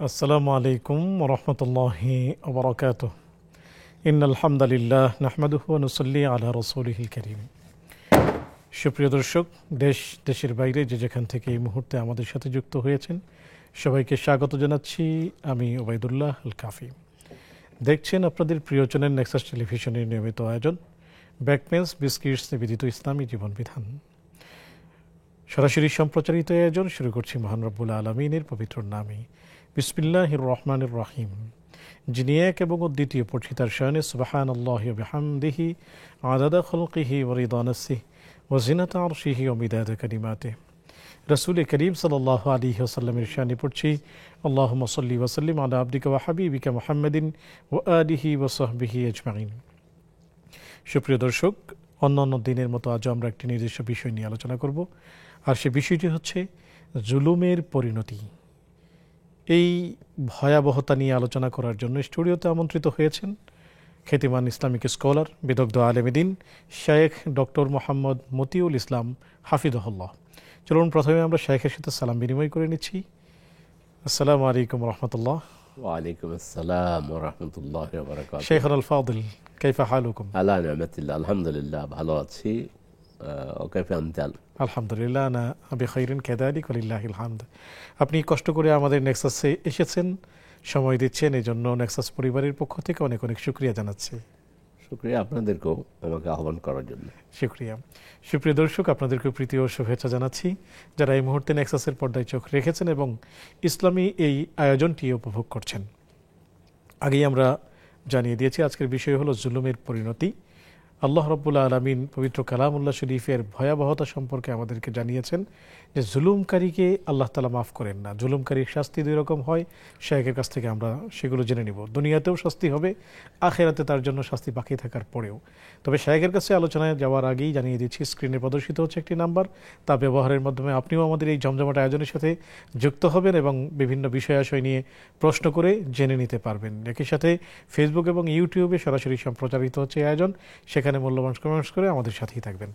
আসসালামু আলাইকুম ওয়া রাহমাতুল্লাহি ওয়া বারাকাতুহু। ইন্নাল হামদালিল্লাহ নাহমাদুহু ওয়া নুসাল্লি আলা রাসূলিহিল কারীম। সুপ্রিয় দর্শক, দেশের বাইরে যে যেখান থেকে এই মুহূর্তে আমাদের সাথে যুক্ত হয়েছেন, সবাইকে স্বাগত জানাচ্ছি। আমি ওবায়দুল্লাহ আল কাফি। দেখছেন আপনাদের প্রিয়জনের নেক্সাস টেলিভিশনের নিয়মিত আয়োজন ব্যাকপেন্স বিস্কিটস নিবেদিত ইসলামী জীবন বিধান। সরাসরি সম্প্রচারিত আয়োজন শুরু করছি মহান রব্বুল আলামিনের পবিত্র নামে। বিসমিল্লাহির রহমানির রহিম। যিনি এক এবং অদ্বিতীয়, পরিচিতার শানে সুবহানাল্লাহি ওয়া বিহামদিহি আদাদা খালকিহি ওয়া রিদা নাফসিহি ওয়া জিনাতা আরশিহি ওয়া মিদাদা কালিমাতিহি। রাসূল করিম সাল্লাল্লাহু আলাইহি ওয়াসাল্লামের শানে পড়ছি আল্লাহুম্মা সাল্লি ওয়া সাল্লিম আলা আবদিকা ওয়া হাবিবিকা মুহাম্মাদিন ওয়া আলিহি ওয়া সাহবিহি আজমাইন। সুপ্রিয় দর্শক, অন্যান্য দিনের মতো আজ আমরা একটি নির্দিষ্ট বিষয় নিয়ে আলোচনা করব, আর সে বিষয়টি হচ্ছে জুলুমের পরিণতি। এই ভয়াবহতা নিয়ে আলোচনা করার জন্য স্টুডিওতে আমন্ত্রিত হয়েছেন খ্যাতিমান ইসলামিক স্কলার, বিদগ্ধ আলেমে দ্বীন শায়েখ ডক্টর মোহাম্মদ মতিউল ইসলাম হাফিজহুল্লাহ। চলুন প্রথমে আমরা শায়েখের সাথে সালাম বিনিময় করে নিচ্ছি। আসসালামু আলাইকুম রহমতুল্লাহ। ওয়ালাইকুম আসসালাম ওয়া রাহমাতুল্লাহি ওয়া বারাকাতুহু। শাইখুল ফাদিল, কাইফা হালুকুম? আলা নি'মাতিল্লাহ, আলহামদুলিল্লাহ, ভালো আছি। ও কাইফা আনতাল? আলহামদুলিল্লাহ, না বিখাইরিন কাযালিক ওয়ালিল্লাহিল হামদ। আপনি কষ্ট করে আমাদের নেক্সাসে এসেছেন, সময় দিচ্ছেন, এই জন্য নেক্সাস পরিবারের পক্ষ থেকে অনেক অনেক শুকরিয়া জানাচ্ছি। শুকরিয়া আপনাদেরকেও আমাকে আহ্বান করার জন্য। শুকরিয়া। সুপ্রিয় দর্শক, আপনাদেরকে প্রীতি ও শুভেচ্ছা জানাচ্ছি যারা এই মুহূর্তে নেক্সাসের পর্দায় চোখ রেখেছেন এবং ইসলামী এই আয়োজনটি উপভোগ করছেন। আগেই আমরা জানিয়ে দিয়েছি আজকের বিষয় হলো জুলুমের পরিণতি। আল্লাহ রাব্বুল আলামিন পবিত্র কালামুল্লাহ শরীফের ভয়াবহতা সম্পর্কে আমাদেরকে জানিয়েছেন যে জুলুমকারীকে আল্লাহ তাআলা মাফ করেন না। জুলুমকারীর শাস্তি দুই রকম হয়, শায়েখের কাছ থেকে আমরা সেগুলো জেনে নিব। দুনিয়াতেও শাস্তি হবে, আখিরাতে তার জন্য শাস্তি বাকি থাকার পরেও। তবে শায়েখের কাছে আলোচনায় যাওয়ার আগেই জানিয়ে দিচ্ছি, স্ক্রিনে প্রদর্শিত হচ্ছে একটি নাম্বার, তা ব্যবহারের মাধ্যমে আপনিও আমাদের এই জমজমাট আয়োজনের সাথে যুক্ত হবেন এবং বিভিন্ন বিষয়াশয় নিয়ে প্রশ্ন করে জেনে নিতে পারবেন। একই সাথে ফেসবুক এবং ইউটিউবে সরাসরি সম্প্রচারিত হচ্ছে এই আয়োজন, সেখানে মূল্যবান কমেন্টস করে আমাদের সাথেই থাকবেন।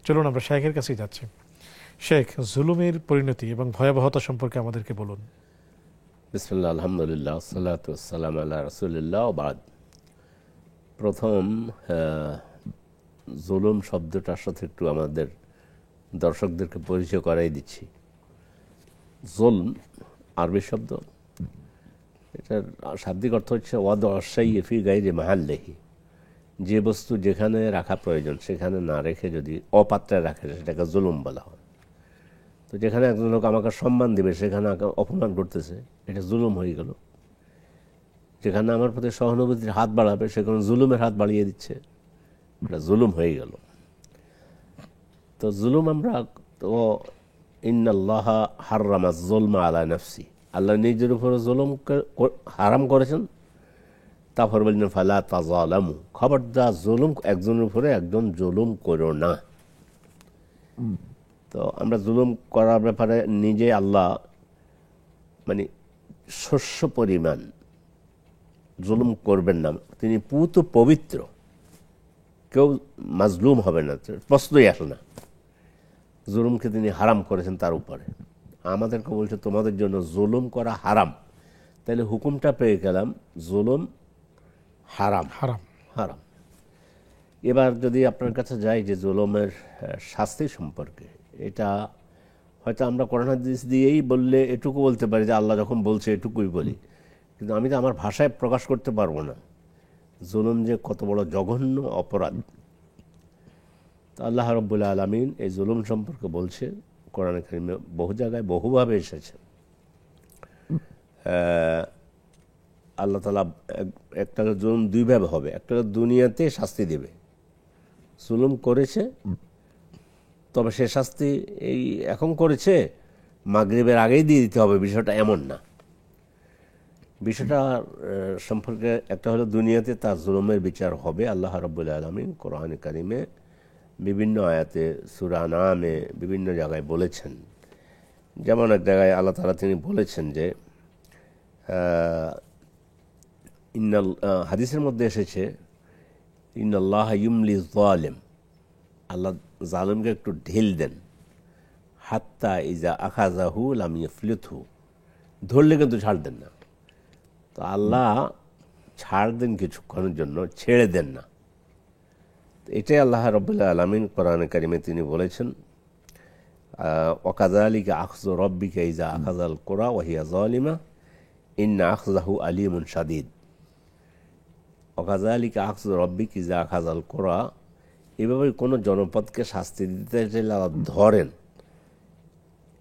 চলুন আমরা শায়েখের কাছেই যাচ্ছি। শেখ, জুলুমের পরিণতি এবং ভয়াবহতা সম্পর্কে আমাদেরকে বলুন। বিসমিল্লাহ, আলহামদুলিল্লাহ, সাল্লাতু ওয়াসসালামু আলা রাসূলিল্লাহ ওয়া বাদ। প্রথম জুলুম শব্দটার সাথে একটু আমাদের দর্শকদেরকে পরিচয় করাই দিচ্ছি। জুলম আরবি শব্দ, এটার শাব্দিক অর্থ হচ্ছে ওয়াদউ আশ-শাইই ফি গায়রি মাহাল্লিহি। যে বস্তু যেখানে রাখা প্রয়োজন সেখানে না রেখে যদি অপাত্রে রাখে সেটাকে জুলুম বলা হয়। তো যেখানে একজন লোক আমাকে সম্মান দিবে সেখানে অপমান করতেছে, এটা জুলুম হয়ে গেল। যেখানে আমার প্রতি সহানুভূতির হাত বাড়াবে সেখানে জুলুমের হাত বাড়িয়ে দিচ্ছে, এটা জুলুম হয়ে গেল। তো জুলুম আমরা তো ইন্নাল্লাহা হাররামা যুলমা আলা নাফসি, আল্লাহ নিজের উপরে জুলুম হারাম করেছেন। তারপর বললেন ফালা তাযালামু, খবরদার জুলুম একজনের উপরে একজন জুলুম করো না। তো আমরা জুলুম করার ব্যাপারে নিজে আল্লাহ মানে শস্য পরিমাণ জুলুম করবেন না, তিনি পুত পবিত্র, কেউ মাজলুম হবে না, প্রশ্নই আসে না। জুলুমকে তিনি হারাম করেছেন তার উপরে। আমাদেরকে বলছে তোমাদের জন্য জুলুম করা হারাম, তাহলে হুকুমটা পেয়ে গেলাম জুলুম হারাম হারাম হারাম। এবার যদি আপনার কাছে যাই যে জুলুমের শাস্তি সম্পর্কে, এটা হয়তো আমরা কোরআন হাদিস দিয়েই বললে এটুকু বলতে পারি যে আল্লাহ যখন বলছে এটুকুই বলি, কিন্তু আমি তো আমার ভাষায় প্রকাশ করতে পারবো না জুলুম যে কত বড় জঘন্য অপরাধ। তো আল্লাহ রাব্বুল আলামিন এই জুলুম সম্পর্কে বলছে কোরআনে কারিমে, বহু জায়গায় বহুভাবে এসেছে। আল্লাহ তাআলা একটা জুলুম দুইভাবে হবে, একটা দুনিয়াতে শাস্তি দেবে, জুলুম করেছে তবে সে শাস্তি এই এখন করেছে মাগরিবের আগেই দিয়ে দিতে হবে, বিষয়টা এমন না। বিষয়টা সম্পর্কে একটা হলো দুনিয়াতে তার জুলুমের বিচার হবে। আল্লাহ রাব্বুল আলামিন কোরআনে কারিমে বিভিন্ন আয়াতে, সূরা আনআমে বিভিন্ন জায়গায় বলেছেন। যেমন এক জায়গায় আল্লাহ তাআলা তিনি বলেছেন যে হাদিসের মধ্যে এসেছে ইন্নাল্লাহা ইউমলি যালিম, আল্লাহ জালিমকে একটু ঢিল দেন, হাত্তা ইজা আখাযাহু লাম ইফলিতহু, ধরলে কিন্তু ছাড় দেন না। তো আল্লাহ ছাড় দেন কিছুক্ষণের জন্য, ছেড়ে দেন না। এটাই আল্লাহ রাব্বুল আলামিন কোরআনে কারিমে তিনি বলেছেন, ওয়াকাযালিকা আখযু রাব্বিকা ইযা আখাযাল কুরা ওয়া হিয়া যালিমা ইন্না আখযাহু আলীমুন শাদীদ। ওয়াকাযালিকা আখযু রাব্বিকা ইযা আখাযাল কুরা, এভাবে কোনো জনপদকে শাস্তি দিতে চাইলে ধরেন,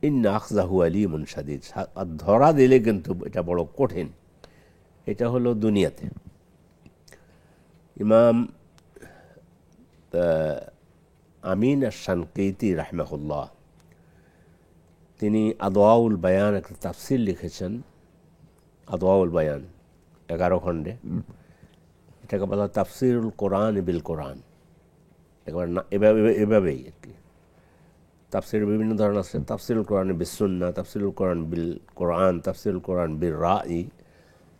ইন্না আখযাহু আলীমুন শাদীদ, আর ধরা দিলে কিন্তু এটা বড় কঠিন। এটা হলো দুনিয়াতে। ইমাম আমিন আশ-শানকিতি রাহিমাহুল্লাহ তিনি আদওয়াউল বায়ান একটা তাফসির লিখেছেন। আদওয়াউল বায়ান 11 খণ্ডে, এটাকে বলা হয় তাফসিরুল কোরআন বিল কোরআন। একবার না এভাবেই আর কি। তাফসিরের বিভিন্ন ধরন আছে, তাফসিরুল কোরআন বিস সুন্নাহ, তাফসিরুল কোরআন বিল কোরআন, তাফসিরুল কোরআন বিল রাই।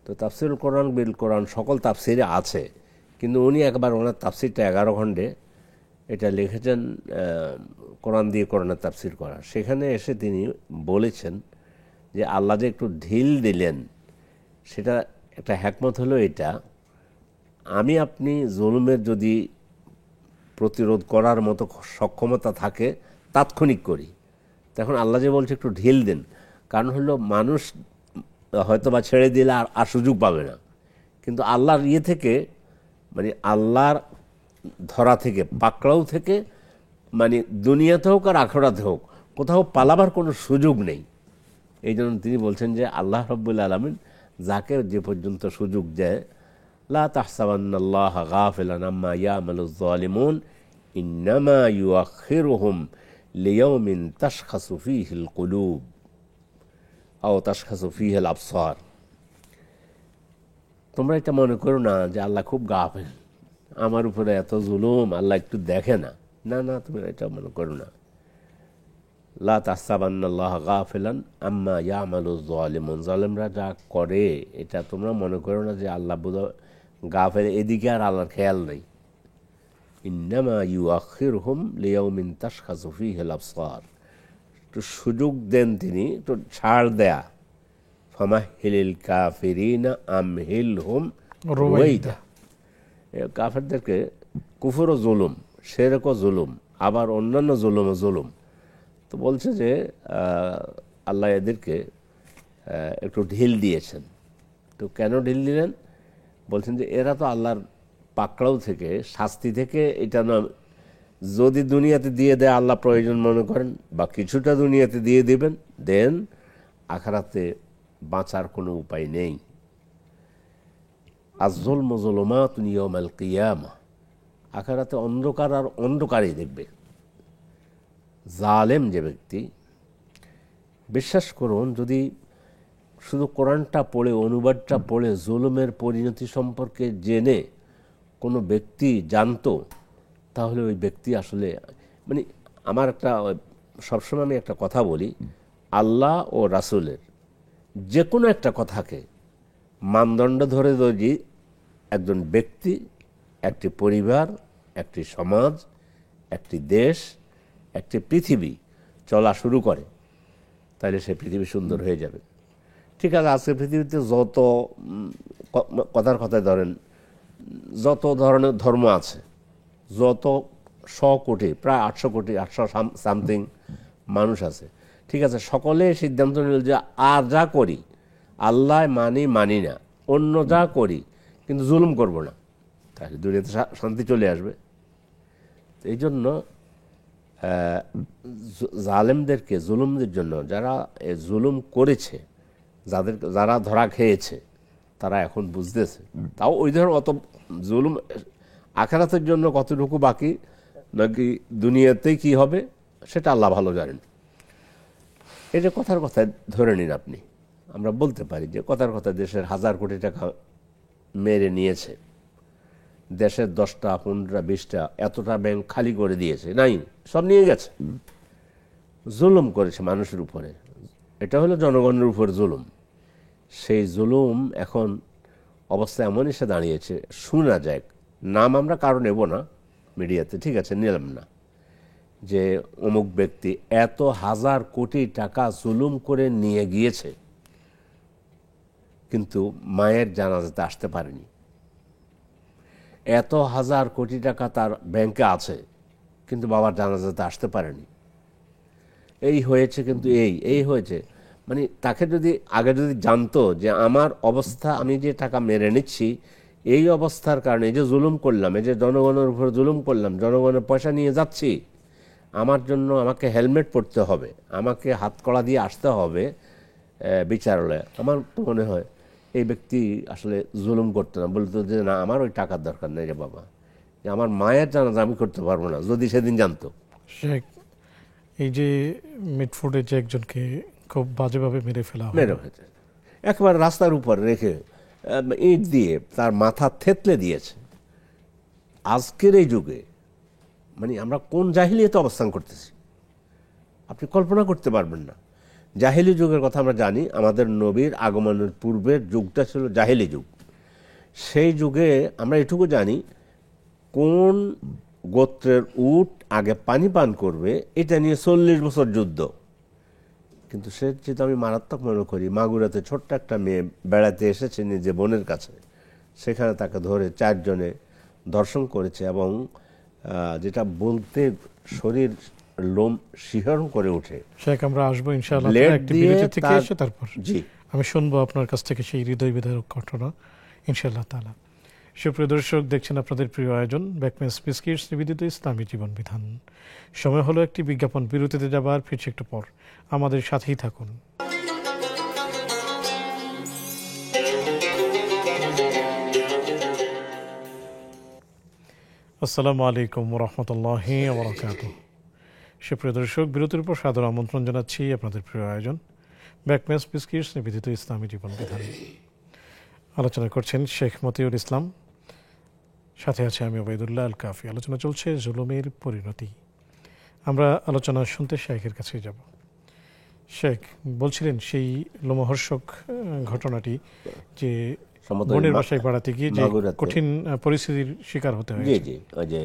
তো তাফসিরুল কোরআন বিল কোরআন সকল তাফসিরে আছে, কিন্তু উনি একবার ওনার তাফসিরটা 11 খণ্ডে এটা লিখেছেন, কোরআন দিয়ে কোরআনের তাফসির করা। সেখানে এসে তিনি বলেছেন যে আল্লাহ যে একটু ঢিল দিলেন, সেটা একটা হিকমত হলো এটা, আমি আপনি জুলুমের যদি প্রতিরোধ করার মতো সক্ষমতা থাকে তাৎক্ষণিক করি, তখন আল্লাহ যে বলছে একটু ঢিল দেন, কারণ হলো মানুষ হয়তো বা ছেড়ে দিলে আর সুযোগ পাবে না, কিন্তু আল্লাহর থেকে মানে আল্লাহর ধরা থেকে, পাকড়াও থেকে, মানে দুনিয়াতে হোক আর আখিরাতে হোক, কোথাও পালাবার কোনো সুযোগ নেই। এই জন্য তিনি বলছেন যে আল্লাহ রাব্বুল আলামিন যাকে যে পর্যন্ত সুযোগ দেয়, লা তাহসাবান্নাল্লাহা গাফিলান আম্মা ইয়ামালুজ যালিমুন ইন্নামা ইউআখিরুহুম লিয়াউমিন তাশখাসু ফীহিল কুলুব আও তাশখাসু ফীহিল আবসার। তোমরা এটা মনে করো না যে আল্লাহ খুব গাফিল, আমার উপরে এত জুলুম, আল্লাহ একটু দেখে না। না না, তুমি এটা মনে করো না। লা তাহসাবান্নাল্লাহা গাফিলান আম্মা ইয়ামালুজ যালিমুন, জালেমরা যা করে এটা তোমরা মনে করো না যে আল্লাহ বোধহয় গাফিল, এদিকে আর আল্লাহর খেয়াল নেই। ইন্নামা ইউআখিরুহুম লিয়াউমিন তাশখাসু ফীহিল আবসার, একটু সুযোগ দেন তিনি, একটু ছাড় দেয়া। ফামাহিলিল কাফিরিনা আমহিলহুম রুওয়াইদা, কাফেরদেরকে কুফর ও জুলুম, শিরক ও জুলুম, আবার অন্যান্য জুলুম ও জুলুম। তো বলছে যে আল্লাহ এদেরকে একটু ঢিল দিয়েছেন। তো কেন ঢিল দিলেন? বলছেন যে এরা তো আল্লাহর পাকড়াও থেকে, শাস্তি থেকে এটা না, যদি দুনিয়াতে দিয়ে দেয় আল্লাহ প্রয়োজন মনে করেন, বা কিছুটা দুনিয়াতে দিয়ে দিবেন, দেন আখিরাতে বাঁচার কোনো উপায় নেই। আয-যুলমু যুলুমাতুন ইয়াওমাল কিয়ামাহ, আখিরাতে অন্ধকার আর অন্ধকারই দেখবে। জালেম যে ব্যক্তি, বিশ্বাস করুন, যদি শুধু কোরআনটা পড়ে, অনুবাদটা পড়ে জুলুমের পরিণতি সম্পর্কে জেনে কোনো ব্যক্তি জানতো, তাহলে ওই ব্যক্তি আসলে, মানে আমার একটা, সবসময় আমি একটা কথা বলি, আল্লাহ ও রাসূলের যে কোনো একটা কথাকে মানদণ্ড ধরে যদি একজন ব্যক্তি, একটি পরিবার, একটি সমাজ, একটি দেশ, একটি পৃথিবী চলা শুরু করে, তাহলে সে পৃথিবী সুন্দর হয়ে যাবে। ঠিক আছে, আজকে পৃথিবীতে যত কথার কথায় ধরেন, যত ধরনের ধর্ম আছে, যত 100 কোটি, প্রায় 800 কোটি, 800 সামথিং মানুষ আছে, ঠিক আছে, সকলে সিদ্ধান্ত নিল যে আর যা করি আল্লাহ মানি না, অন্য যা করি কিন্তু জুলুম করব না, তাহলে দুনিয়াতে শান্তি চলে আসবে। এই জন্য জালেমদেরকে, জুলুমদের জন্য, যারা জুলুম করেছে, যারা ধরা খেয়েছে, তারা এখন বুঝতেছে। তাও ওই ধরনের অত জুলুম আখিরাতের জন্য কতটুকু বাকি, নাকি দুনিয়াতেই কি হবে সেটা আল্লাহ ভালো জানেন। এই যে কথার কথায় ধরে নিন আপনি, আমরা বলতে পারি যে কথার কথায় দেশের 1000 কোটি টাকা মেরে নিয়েছে, দেশের 10টা 15টা 20টা এতটা ব্যাংক খালি করে দিয়েছে, নাই সব নিয়ে গেছে, জুলুম করেছে মানুষের উপরে। এটা হলো জনগণের উপর জুলুম। সেই জুলুম এখন অবস্থা এমন এসে দাঁড়িয়েছে, শোনা যায়, নাম আমরা কারো নেব না মিডিয়াতে, ঠিক আছে, নিলাম না, যে অমুক ব্যক্তি এত 1000 কোটি টাকা জুলুম করে নিয়ে গিয়েছে, কিন্তু মায়ের জানাজাতে আসতে পারেনি। এত হাজার কোটি টাকা তার ব্যাংকে আছে, কিন্তু বাবার জানাজাতে আসতে পারেনি। এই হয়েছে, কিন্তু এই হয়েছে মানে তাকে যদি আগে যদি জানতো যে আমার অবস্থা, আমি যে টাকা মেরে নিচ্ছি এই অবস্থার কারণে, এই যে জুলুম করলাম, এই যে জনগণের উপর জুলুম করলাম, জনগণের পয়সা নিয়ে যাচ্ছি, আমার জন্য আমাকে হেলমেট পরতে হবে, আমাকে হাতকড়া দিয়ে আসতে হবে বিচারালয়ে, আমার তো মনে হয় এই ব্যক্তি আসলে জুলুম করতো না, বলতো যে না আমার ওই টাকার দরকার নেই রে বাবা, আমার মায়ের জানাজা আমি করতে পারবো না, যদি সেদিন জানতো। শেখ, এই যে মিটফোর্ডে যে একজনকে খুব বাজেভাবে মেরে ফেলা হয়েছে, একেবারে রাস্তার উপর রেখে ইট দিয়ে তার মাথা থেতলে দিয়েছে। আজকের এই যুগে মানে আমরা কোন জাহিলিয়াতে অবস্থান করতেছি আপনি কল্পনা করতে পারবেন না। জাহিলি যুগের কথা আমরা জানি, আমাদের নবীর আগমনের পূর্বের যুগটা ছিল জাহিলি যুগ। সেই যুগে আমরা এটুকু জানি কোন গোত্রের উট আগে পানি পান করবে এটা নিয়ে 40 বছর যুদ্ধ। কিন্তু সে যেটা আমি মারাত্মক মনে করি, মাগুরাতে ছোট্ট একটা মেয়ে বেড়াতে এসেছে নিজে বোনের কাছে, সেখানে তাকে ধরে 4 জনে ধর্ষণ করেছে, এবং যেটা বলতে শরীর লোম শিহরণ করে ওঠে। শেখ, আমরা আসবো ইনশাআল্লাহ একটি বিরতি থেকে এসে তারপর আমি শুনবো আপনার কাছ থেকে সেই হৃদয় বিদারক ঘটনা ইনশাআল্লাহ তাআলা। সুপ্রিয় দর্শক, দেখছেন আপনাদের প্রিয় আয়োজন ব্যাকমেস বিস্কিটস নিবেদিত ইসলামী জীবন বিধান। সময় হলো একটি বিজ্ঞাপন, বিরতিতে যাবার, ফিরছে একটু পর, আমাদের সাথেই থাকুন। আসসালামু আলাইকুম ওয়া রাহমাতুল্লাহি ওয়া বারাকাতুহু। সুপ্রিয় দর্শক, বিরতির পর সাদর আমন্ত্রণ জানাচ্ছি আপনাদের প্রিয় আয়োজন ব্যাকমেস বিস্কিটস নিবেদিত ইসলামী জীবন বিধান। আলোচনা করছেন শেখ মতিউল ইসলাম, সাথে আছে আমি ওবায়দুল্লাহ আল কাফি। আলোচনা চলছে জুলুমের পরিণতি। আমরা আলোচনা শুনতে শেখের কাছেই যাব। শেখ, বলছিলেন সেই লোমহর্ষক ঘটনাটি যে বোনের বাসায় বেড়াতে গিয়ে যে কঠিন পরিস্থিতির শিকার হতে হয়েছে। জি, ওই যে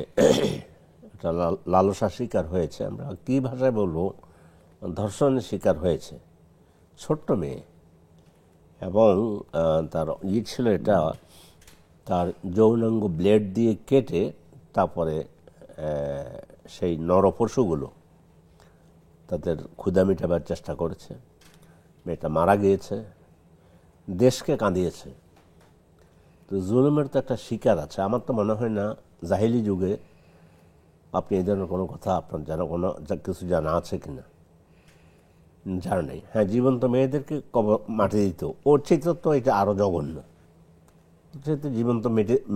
লালসার শিকার হয়েছে, আমরা কি ভাষায় বলবো, ধর্ষণের শিকার হয়েছে ছোট্ট মেয়ে, এবং তার ছিল এটা, তার যৌনাঙ্গ ব্লেড দিয়ে কেটে তারপরে সেই নরপশুগুলো তাদের ক্ষুধা মেটাবার চেষ্টা করেছে। মেয়েটা মারা গিয়েছে, দেশকে কাঁদিয়েছে। তো জুলুমের তো একটা শিকার আছে। আমার তো মনে হয় না জাহিলি যুগে আপনি এই ধরনের কোনো কথা আপনার কিছু জানা আছে কিনা, জানা নেই। হ্যাঁ, জীবন্ত মেয়েদেরকে মাটি দিত, ওর চেয়ে তো এটা আরও জঘন্য। যেহেতু জীবন্ত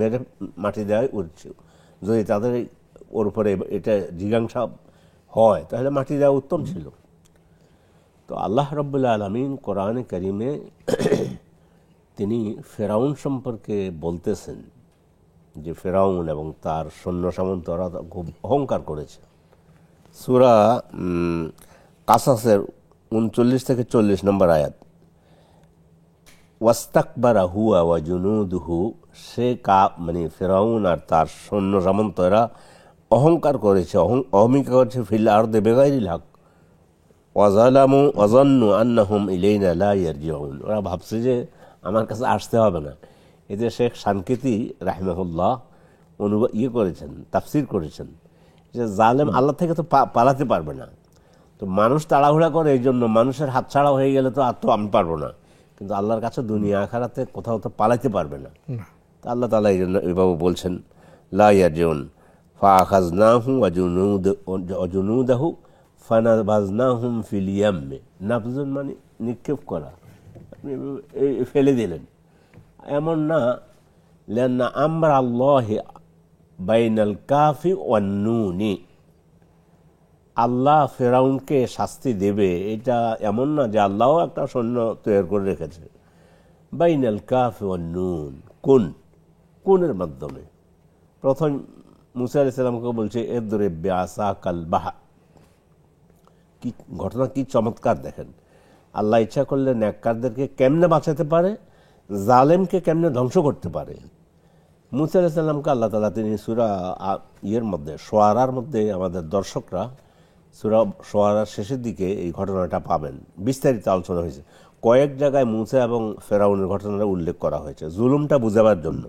মেরে মাটি দেওয়াই উচিত, যদি তাদের ওর উপরে এটা জিজ্ঞাসা হয় তাহলে মাটি দেওয়া উত্তম ছিল। তো আল্লাহ রাব্বুল আলামিন কোরআনে কারিমে তিনি ফেরাউন সম্পর্কে বলতেছেন যে ফেরাউন এবং তার সৈন্য সামন্তরা খুব অহংকার করেছে। সূরা কাসাসের 39 থেকে 40 নম্বর আয়াত, ওয়াস্তাকবারা হুয়া ওয়া জুনুদুহু, সে মানে ফেরাউন আর তার সৈন্য সামন্তরা অহংকার করেছে, অহমিকা করেছে, ফিল আরদে বিগাইরিল হক, ওয়াজালামু ওয়াজান্নু আন্নাহুম ইলাইনা লা ইয়ারজিউন, ওরা ভাবছে যে আমার কাছে আসতে হবে না। এতে শেখ সানকিতি রাহিমাহুল্লাহ করেছেন, তাফসির করেছেন যে জালেম আল্লাহ থেকে তো পালাতে পারবে না, তো মানুষ তাড়াহুড়া করে, এই জন্য মানুষের হাত ছাড়া হয়ে গেলে তো আর তো আমি পারবো না, কিন্তু আল্লাহর কাছে দুনিয়া আখিরাতে কোথাও তো পালাইতে পারবে না। তা আল্লাহ তাআলা এই জন্য এইভাবে বলছেন লা ইয়ারজিউন ফাআখাযনাহু ওয়া জুনুদাহু ফানাবাযনাহুম ফিল ইয়াম্মি, নাবযুন মানে নিক্ষেপ করা, আপনি ফেলে দিলেন। এমন না, লিআন্না আমরা আল্লাহি বাইনাল কাফি ওয়ান নুনি, আল্লাহ ফেরাউনকে শাস্তি দেবে এটা এমন না যে আল্লাহও একটা সৈন্য তৈরি করে রেখেছে। বাইনাল কাফি ওয়ান নুন, কোনের মাধ্যমে প্রথম মুসা আলাইহিস সালামকে বলছে ইদরিব বিআসাকাল বাহর। কি ঘটনা, কি চমৎকার! দেখেন আল্লাহ ইচ্ছা করলে নেককারদেরকে কেমনে বাঁচাতে পারে, জালেমকে কেমনে ধ্বংস করতে পারে। মুসা আলাইহিস সালামকে আল্লাহ তাআলা তিনি সূরা মধ্যে শুআরার মধ্যে, আমাদের দর্শকরা সূরা শুআরার শেষের দিকে এই ঘটনাটা পাবেন, বিস্তারিত আলোচনা হয়েছে। কয়েক জায়গায় মুসা এবং ফেরাউনের ঘটনাটা উল্লেখ করা হয়েছে জুলুমটা বুঝাবার জন্য।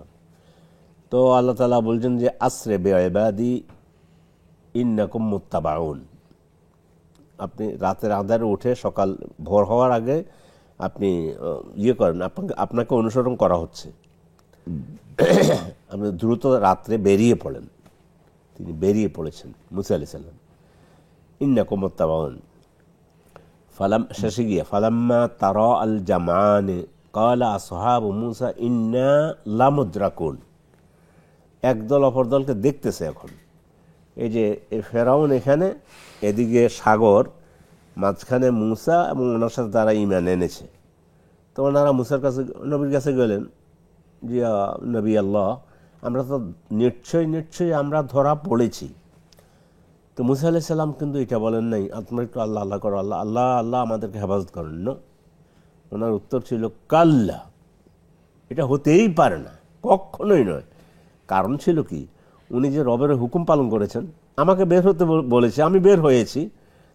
তো আল্লাহ তাআলা বলছেন যে আসরে বিইবাদি ইন্নাকুম মুত্তাবাউন, আপনি রাতের আঁধারে উঠে সকাল ভোর হওয়ার আগে আপনি করেন, আপনাকে অনুসরণ করা হচ্ছে, আপনি দ্রুত রাত্রে বেরিয়ে পড়েন। তিনি বেরিয়ে পড়েছেন মুসা আলাইহিস সালাম। ইন্নাকুম মুত্তাবাউন শেষে গিয়ে ফালাম্মা তারা আল জামান ক্বালা আসহাবু মুসা ইন্না লামুদরাকুন, একদল অপর দলকে দেখতেছে। এখন এই যে ফেরাউন এখানে, এদিকে সাগর, মাঝখানে মুসা এবং ওনার সাথে তারা ঈমান এনেছে। তো ওনারা মুসার কাছে, নবীর কাছে গেলেন যে নবী আল্লাহ, আমরা তো নিশ্চয়ই আমরা ধরা পড়েছি। তো মুসা আলাইহিস সালাম কিন্তু এটা বলেন নাই আপনারা একটু আল্লাহ আল্লাহ করো, আল্লাহ আল্লাহ আল্লাহ আমাদেরকে হেফাজত করেন না। ওনার উত্তর ছিল কাল্লা, এটা হতেই পারে না, কখনোই নয়। কারণ ছিল কি, উনি যে রবের হুকুম পালন করেছেন, আমাকে বের হতে বলেছে, আমি বের হয়েছি।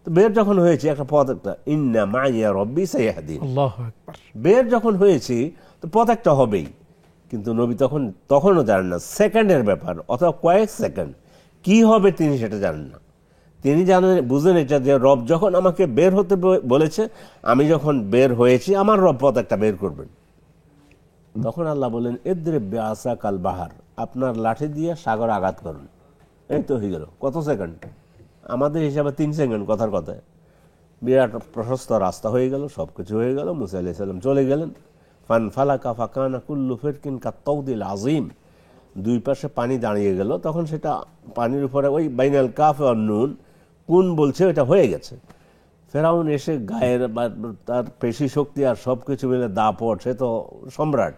তো বের যখন হয়েছি একটা পথ, একটা ইন্না মাইয়া রব্বি সাইয়াহদিন, আল্লাহু আকবার, বের যখন হয়েছি তো পথ একটা হবেই। কিন্তু নবী তখনও জানেন না সেকেন্ডের ব্যাপার, অথবা কয়েক সেকেন্ড কি হবে তিনি সেটা জানেন না। তিনি জানেন, বুঝেন এটা যে রব যখন আমাকে বের হতে বলেছে, আমি যখন বের হয়েছি, আমার রব পথ একটা বের করবেন। তখন আল্লাহ বলেন ইদরিব বিআসা কাল বাহার, আপনার লাঠি দিয়ে সাগর আঘাত করুন। এই তো হয়ে গেল। কত সেকেন্ড? আমাদের হিসাবে 3 সেকেন্ড, কথার কথায়। বিরাট প্রশস্ত রাস্তা হয়ে গেল, সব কিছু হয়ে গেল। মুসা আলাইহিস সালাম চলে গেলেন। ফান ফালাকা ফাকানা কুল্লু ফিরকিন কাত্তাউদিল আজিম, দুই পাশে পানি দাঁড়িয়ে গেল। তখন সেটা পানির উপরে ওই বাইনাল কাফ আর নুন, কোন বলছে এটা হয়ে গেছে। ফেরাউন এসে গায়ের তার পেশি শক্তি আর সব কিছু মিলে দাপট, সে তো সম্রাট।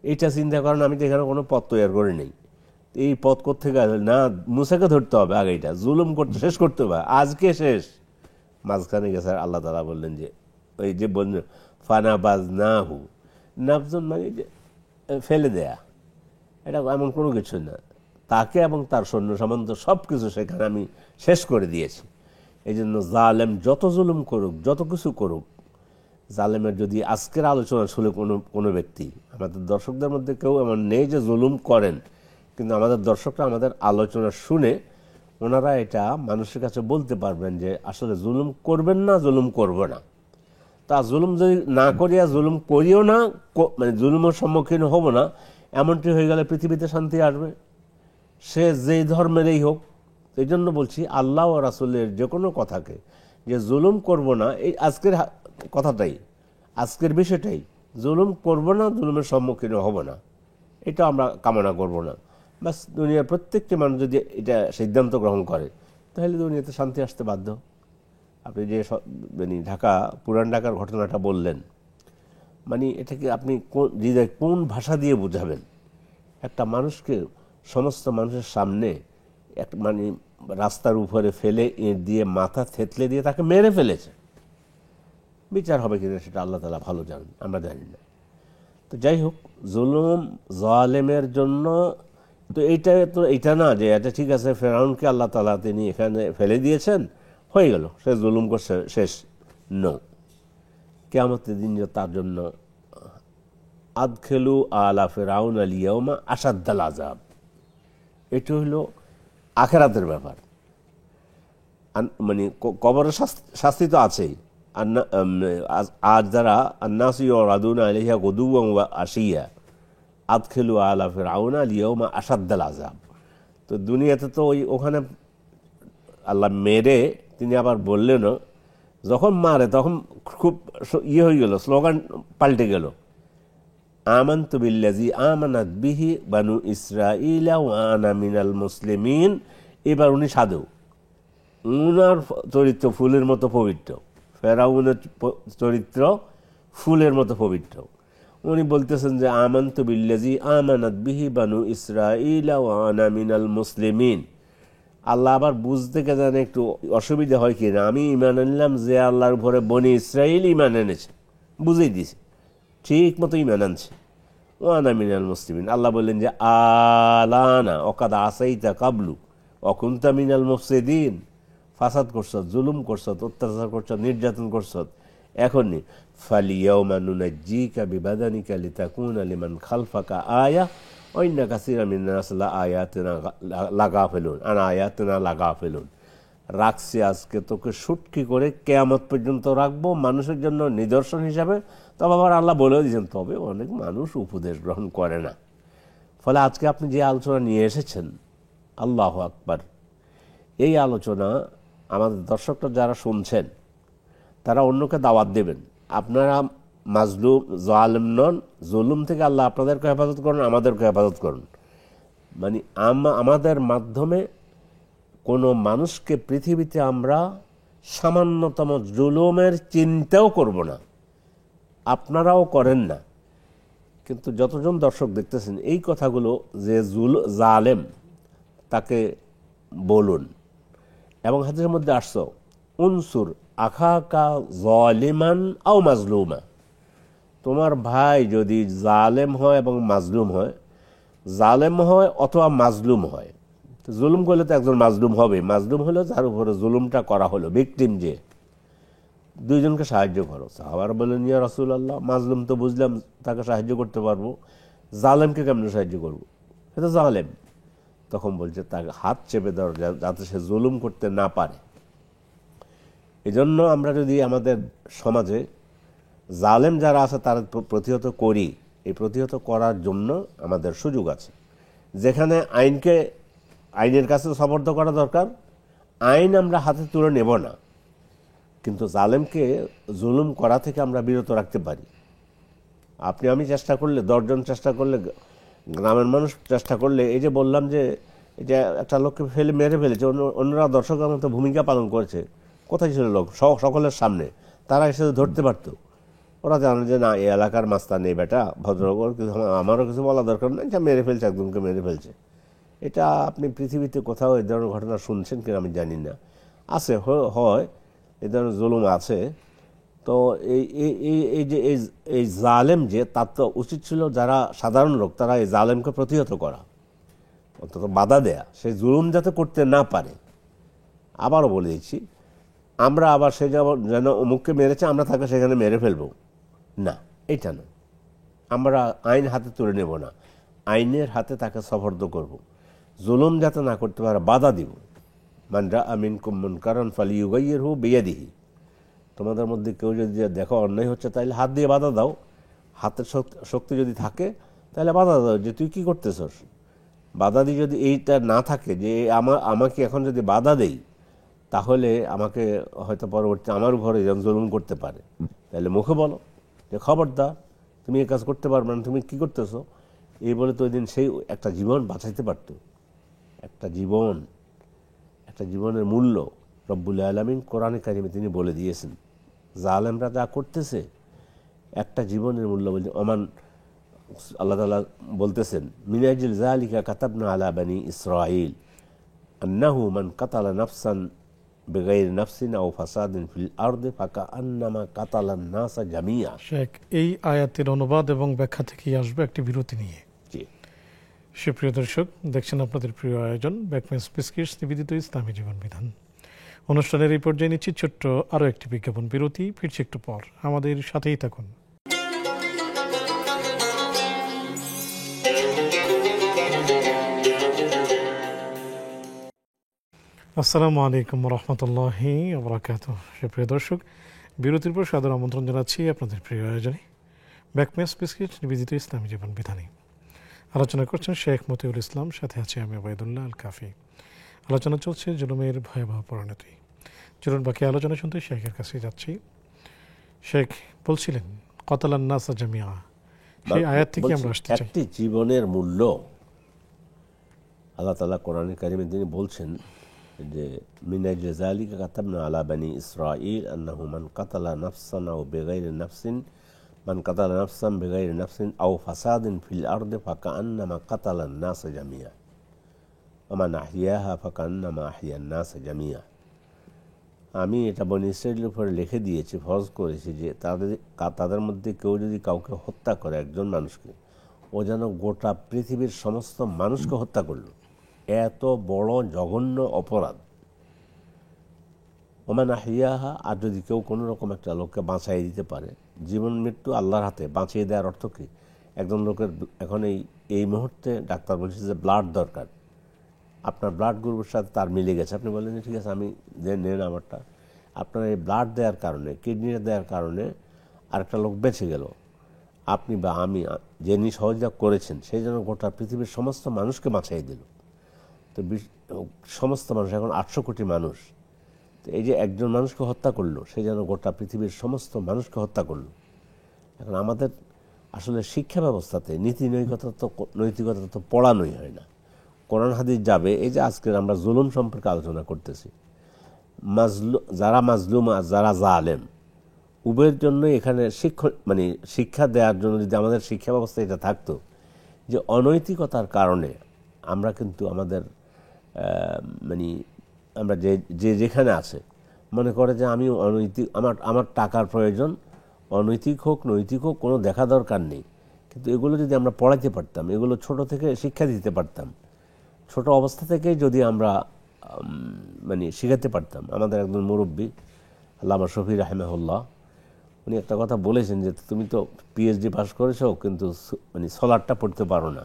এইটা চিন্তা করেন, আমি তো এখানে কোনো পথ তৈরি করে নেই, এই পথ করতে গেলে না মুসাকে ধরতে হবে, আগে এটা জুলুম করতে শেষ করতে হবে, আজকে শেষ। মাঝখানে গেছে আল্লাহ তাআলা বললেন যে ওই যে বললেন ফানাবাযনাহু, নাবজুন মানে যে ফেলে দেয়া, এটা এমন কোনো কিছু না। তাকে এবং তার সৈন্য সামন্ত সব কিছু সেখানে আমি শেষ করে দিয়েছি। এই জন্য জালেম যত জুলুম করুক, যত কিছু করুক, জালেমের যদি আজকের আলোচনা শুনে কোনো ব্যক্তি, আমাদের দর্শকদের মধ্যে কেউ এমন নেই যে জুলুম করেন, কিন্তু আমাদের দর্শকরা আমাদের আলোচনা শুনে ওনারা এটা মানুষের কাছে বলতে পারবেন যে আসলে জুলুম করবেন না, জুলুম করব না। তা জুলুম যদি না করিয়া জুলুম করিও না, মানে জুলুমের সম্মুখীন হব না, এমনটি হয়ে গেলে পৃথিবীতে শান্তি আসবে, সে যেই ধর্মেরই হোক। এই জন্য বলছি আল্লাহ ও রাসূলের যে কোনো কথাকে যে জুলুম করব না, এই আজকের কথাটাই, আজকের বিষয়টাই, জুলুম করব না, জুলুমের সম্মুখীন হব না, এটা আমরা কামনা করব না। বাস দুনিয়ার প্রত্যেকটি মানুষ যদি এটা সিদ্ধান্ত গ্রহণ করে, তাহলে দুনিয়াতে শান্তি আসতে বাধ্য। আপনি যে মানে পুরান ঢাকার ঘটনাটা বললেন, মানে এটাকে আপনি কোন ভাষা দিয়ে বোঝাবেন? একটা মানুষকে সমস্ত মানুষের সামনে মানে রাস্তার উপরে ফেলে ইট দিয়ে মাথা থেতলে দিয়ে তাকে মেরে ফেলেছে। বিচার হবে কিনা সেটা আল্লাহ তাআলা ভালো জানেন, আমরা জানি না। তো যাই হোক, জুলুম জালেমের জন্য তো এইটা না যে এটা ঠিক আছে, ফেরাউনকে আল্লাহ তাআলা তিনি এখানে ফেলে দিয়েছেন, হয়ে গেল, সে জুলুম করছে, শেষ। নো, কিয়ামতের দিন তার জন্য আদখেলু আলা ফিরআউন আল ইয়াউমা আশাদ্দাল আযাব, এটা হলো আখিরাতের ব্যাপার। মানে কবরের শাস্তি তো আছেই। আজ যারা আন্নাসু ইয়ারাদুনা আলাইহা গুদুওয়ান ওয়া আশিয়া আদখেলু আলা ফিরআউন আল ইয়াউমা আশাদ্দাল আযাব। তো দুনিয়াতে তো ওখানে আল্লাহ মেরে তিনি আবার বললেনও, যখন মারে তখন খুব হয়ে গেল, স্লোগান পাল্টে গেল, আমানতু বিল্লাযী আমানাত বিহি বানু ইসরাঈলা ওয়া আনা মিনাল মুসলিমিন। এবার উনি সাধু, উনার চরিত্র ফুলের মতো পবিত্র, ফেরাউনের চরিত্র ফুলের মতো পবিত্র। উনি বলতেছেন যে আমানতু বিল্লাযী আমানাত বিহি বানু ইসরাঈলা ওয়া আনা মিনাল মুসলিমিন। আল্লাহ আবার বুঝতে কে জানে একটু অসুবিধা হয় কিনা, আমি ঈমান আনলাম যে আল্লাহর উপরে বনি ইসরাঈল ঈমান এনেছে, বুঝেই দিয়েছে, ঠিক মতো ঈমান আনছে। ওয়া আনা মিনাল মুসলিমিন। আল্লাহ বললেন যে আলানা ওয়াকাদ আসাইতা কাবলু ওয়া কুনতা মিনাল মুফসিদিন, ফাসাদ করছত, জুলুম করছত, অত্যাচার করছত, নির্যাতন করছত, এখনই ফালিয়াউমা নুনাজ্জিকা বিবাদানিকা লিতাকুনা লিমান খালফাকা আয়া ওয়া ইন্না কাসীরাম মিনান নাস লা আয়াতিনা লাগাফিলুন আন আয়াতিনা লাগাফিলুন। রাখছি আজকে তোকে সুটকি করে কিয়ামত পর্যন্ত রাখবো মানুষের জন্য নিদর্শন হিসাবে। তবে আবার আল্লাহ বলেও দিয়েছেন, তবে অনেক মানুষ উপদেশ গ্রহণ করে না। ফলে আজকে আপনি যে আলোচনা নিয়ে এসেছেন, আল্লাহু আকবার, এই আলোচনা আমাদের দর্শকরা যারা শুনছেন তারা অন্যকে দাওয়াত দেবেন। আপনারা মাজলুম জালেম নন, জুলুম থেকে আল্লাহ আপনাদেরকে হেফাজত করুন, আমাদেরকে হেফাজত করুন। মানে আমাদের মাধ্যমে কোনো মানুষকে পৃথিবীতে আমরা সামান্যতম জুলুমের চিন্তাও করব না, আপনারাও করেন না। কিন্তু যতজন দর্শক দেখতেছেন এই কথাগুলো যে জালেম তাকে বলুন। এবং হাদিসের মধ্যে আসছো উনসুর আখাকা যালিমান আও মাজলুমা, তোমার ভাই যদি জালেম হয় এবং মাজলুম হয়, জালেম হয় অথবা মাজলুম হয়, জুলুম করলে তো একজন মাজলুম হবে, মাজলুম হলো যার উপরে জুলুমটা করা হলো, ভিকটিম, যে দুইজনকে সাহায্য করো। সাহাবারা বললেন, ইয়া রাসূলুল্লাহ, মাজলুম তো বুঝলাম তাকে সাহায্য করতে পারবো, জালেমকে কেমনে সাহায্য করবো, সে তো জালেম। তখন বলছে তাকে হাত চেপে দেওয়ার, যাতে সে জুলুম করতে না পারে। এজন্য আমরা যদি আমাদের সমাজে জালেম যারা আছে তারা প্রতিহত করি, এই প্রতিহত করার জন্য আমাদের সুযোগ আছে। যেখানে আইনের কাছে সমর্থ করা দরকার, আইন আমরা হাতে তুলে নেব না, কিন্তু জালেমকে জুলুম করা থেকে আমরা বিরত রাখতে পারি। আপনি আমি চেষ্টা করলে, 10 জন চেষ্টা করলে, গ্রামের মানুষ চেষ্টা করলে, এই যে বললাম যে এটা একটা লোককে মেরে ফেলেছে, অন্যরা দর্শকের মতো ভূমিকা পালন করেছে, কোথায় ছিল লোক, সকলের সামনে, তারা এসে ধরতে পারতো। ওরা জানে যে না, এই এলাকার মাস্তা নেই বেটা, ভদ্রলোক, আমারও কিছু বলা দরকার নেই, যা মেরে ফেলছে, একজনকে মেরে ফেলছে। এটা আপনি পৃথিবীতে কোথাও এই ধরনের ঘটনা শুনছেন কিনা আমি জানি না, আছে, হয় এই ধরনের জুলুম আছে। তো এই যে এই জালেম, যে তার তো উচিত ছিল যারা সাধারণ লোক তারা এই জালেমকে প্রতিহত করা, অন্তত বাধা দেয়া, সেই জুলুম যাতে করতে না পারে। আবারও বলে দিচ্ছি, আমরা আবার সে যেন অমুককে মেরেছে আমরা তাকে সেখানে মেরে ফেলবো না, এটা নয়। আমরা আইন হাতে তুলে নেব না, আইনের হাতে তাকে সফর্দ করব, জুলুম যাতে না করতে পারে বাধা দিব। মান রাআ মিনকুম মুনকারান ফালিয়ুগাইয়িরহু বিয়াদিহি, তোমাদের মধ্যে কেউ যদি দেখো অন্যায় হচ্ছে তাহলে হাত দিয়ে বাধা দাও, হাতের শক্তি যদি থাকে তাহলে বাধা দাও, যে তুই কি করতেছস। বাধা দিয়ে যদি এইটা না থাকে যে আমাকে এখন যদি বাধা দেই তাহলে আমাকে হয়তো পরবর্তী আমার ঘরে যেন জুলুম করতে পারে, তাহলে মুখে বলো যে খবরদার, তুমি এই কাজ করতে পারবে না, তুমি কি করতেছো, এই বলে তো ওই দিন সেই একটা জীবন বাঁচাইতে পারত। একটা জীবনের মূল্য রব্বুল আলামিন কোরআনে কারিমে তিনি বলে দিয়েছেন। জালেমরা যা করতেছে, একটা জীবনের মূল্য বলছে, ওমান, আল্লাহ তাআলা বলতেছেন, মিন আজলি যালিকা কাতাবনা আলা বানি ইসরাঈল আন্নাহু মান কাতালা নাফসান বিগাইরি নাফসিন আও ফাসাদিন ফিল আরদি ফাকাআন্নামা কাতালান নাসা জামিয়া। শেখ, এই আয়াতের অনুবাদ এবং ব্যাখ্যা থেকেই আসবে একটি বিরতি নিয়ে। সুপ্রিয় দর্শক, দেখছেন আপনাদের প্রিয় আয়োজন ব্যাকমেন্স বিস্কিটস নিবেদিত ইসলামী জীবন বিধান। অনুষ্ঠানের এই পর্যায়ে নিচ্ছি ছোট্ট আরও একটি বিজ্ঞাপন বিরতি, ফিরছি একটু পর, আমাদের সাথেই থাকুন। আসসালামু আলাইকুম রহমতুল্লাহি ওয়া বারাকাতুহু। সুপ্রিয় দর্শক, বিরতির পর সাদর আমন্ত্রণ জানাচ্ছি আপনাদের প্রিয় আয়োজনে ব্যাকমেন্স বিস্কিট নিবেদিত ইসলামী জীবন বিধানে। আলোচনা করছেন শেখ মতিউল ইসলাম, সাথে আছে আমি ওবায়দুল্লাহ আল কাফি। আলোচনা চলছে জুলুমের ভয়াবহ পরিণতি। চলুন বাকি আলোচনা শুনতে শেখের কাছে যাচ্ছি। শেখ বলছিলেন কাতালান নাসা জামিয়া, সেই আয়াত থেকে আমরা আসতে চাই। একটি জীবনের মূল্য আল্লাহ তাআলা কোরআনে কারিমে তিনি বলছেন যে মিন আজলি যালিকা কাতাবনা আলা বানি ইসরাঈল আন্নাহু মান কাতালা নাফসান আও বিগাইরি নাফসিন মান কাতালা নাফসান বিগাইরি নাফসিন আও ফাসাদিন ফিল আরদি ফাকাআন্নামা কাতালান নাসা জামিয়া ওয়া মান আহইয়াহা ফাকাআন্নামা আহইয়ান নাসা জামিয়া। আমি এটা বনী ইসরাঈলের উপরে লিখে দিয়েছি, ফরজ করেছি যে তাদের মধ্যে কেউ যদি কাউকে হত্যা করে, একজন মানুষকে, ও যেন গোটা পৃথিবীর সমস্ত মানুষকে হত্যা করল। এত বড় জঘন্য অপরাধ ওমান আহিয়াহা, আর যদি কেউ কোনো রকম একটা লোককে বাঁচাই দিতে পারে, জীবন মৃত্যু আল্লাহর হাতে, বাঁচিয়ে দেওয়ার অর্থ কী? একজন লোকের এখন এই মুহূর্তে ডাক্তার বলছে যে ব্লাড দরকার, আপনার ব্লাড গ্রুপের সাথে তার মিলে গেছে, আপনি বললেন ঠিক আছে আমি নেন আমারটা, আপনার এই ব্লাড দেওয়ার কারণে, কিডনিটা দেওয়ার কারণে আরেকটা লোক বেঁচে গেল, আপনি বা আমি যিনি সহযোগিতা করেছেন সেই জন্য গোটা পৃথিবীর সমস্ত মানুষকে বাঁচাই দিল। তো সমস্ত মানুষ, এখন 800 কোটি মানুষ, তো এই যে একজন মানুষকে হত্যা করলো সেই জন্য গোটা পৃথিবীর সমস্ত মানুষকে হত্যা করলো। এখন আমাদের আসলে শিক্ষা ব্যবস্থাতে নৈতিকতা তো পড়ানোই হয় না। কোরআন হাদিস যাবে, এই যে আজকের আমরা জুলুম সম্পর্কে আলোচনা করতেছি, যারা মাজলুম আর যারা জালেম, উভয়ের জন্য এখানে শিক্ষা দেওয়ার জন্য যদি আমাদের শিক্ষা ব্যবস্থা এটা থাকতো যে অনৈতিকতার কারণে আমরা কিন্তু আমাদের আমরা যেখানে আছে মনে করে যে আমি অনৈতিক, আমার টাকার প্রয়োজন, অনৈতিক হোক নৈতিক হোক কোনো দেখা দরকার নেই, কিন্তু এগুলো যদি আমরা পড়াইতে পারতাম, এগুলো ছোট থেকে শিক্ষা দিতে পারতাম, ছোট অবস্থা থেকেই যদি আমরা শিখাতে পারতাম। আমাদের একজন মুরব্বী আল্লামা শফি রাহিমাহুল্লাহ, উনি একটা কথা বলেছেন যে তুমি তো পিএইচডি পাস করেছো কিন্তু সলাটটা পড়তে পারো না,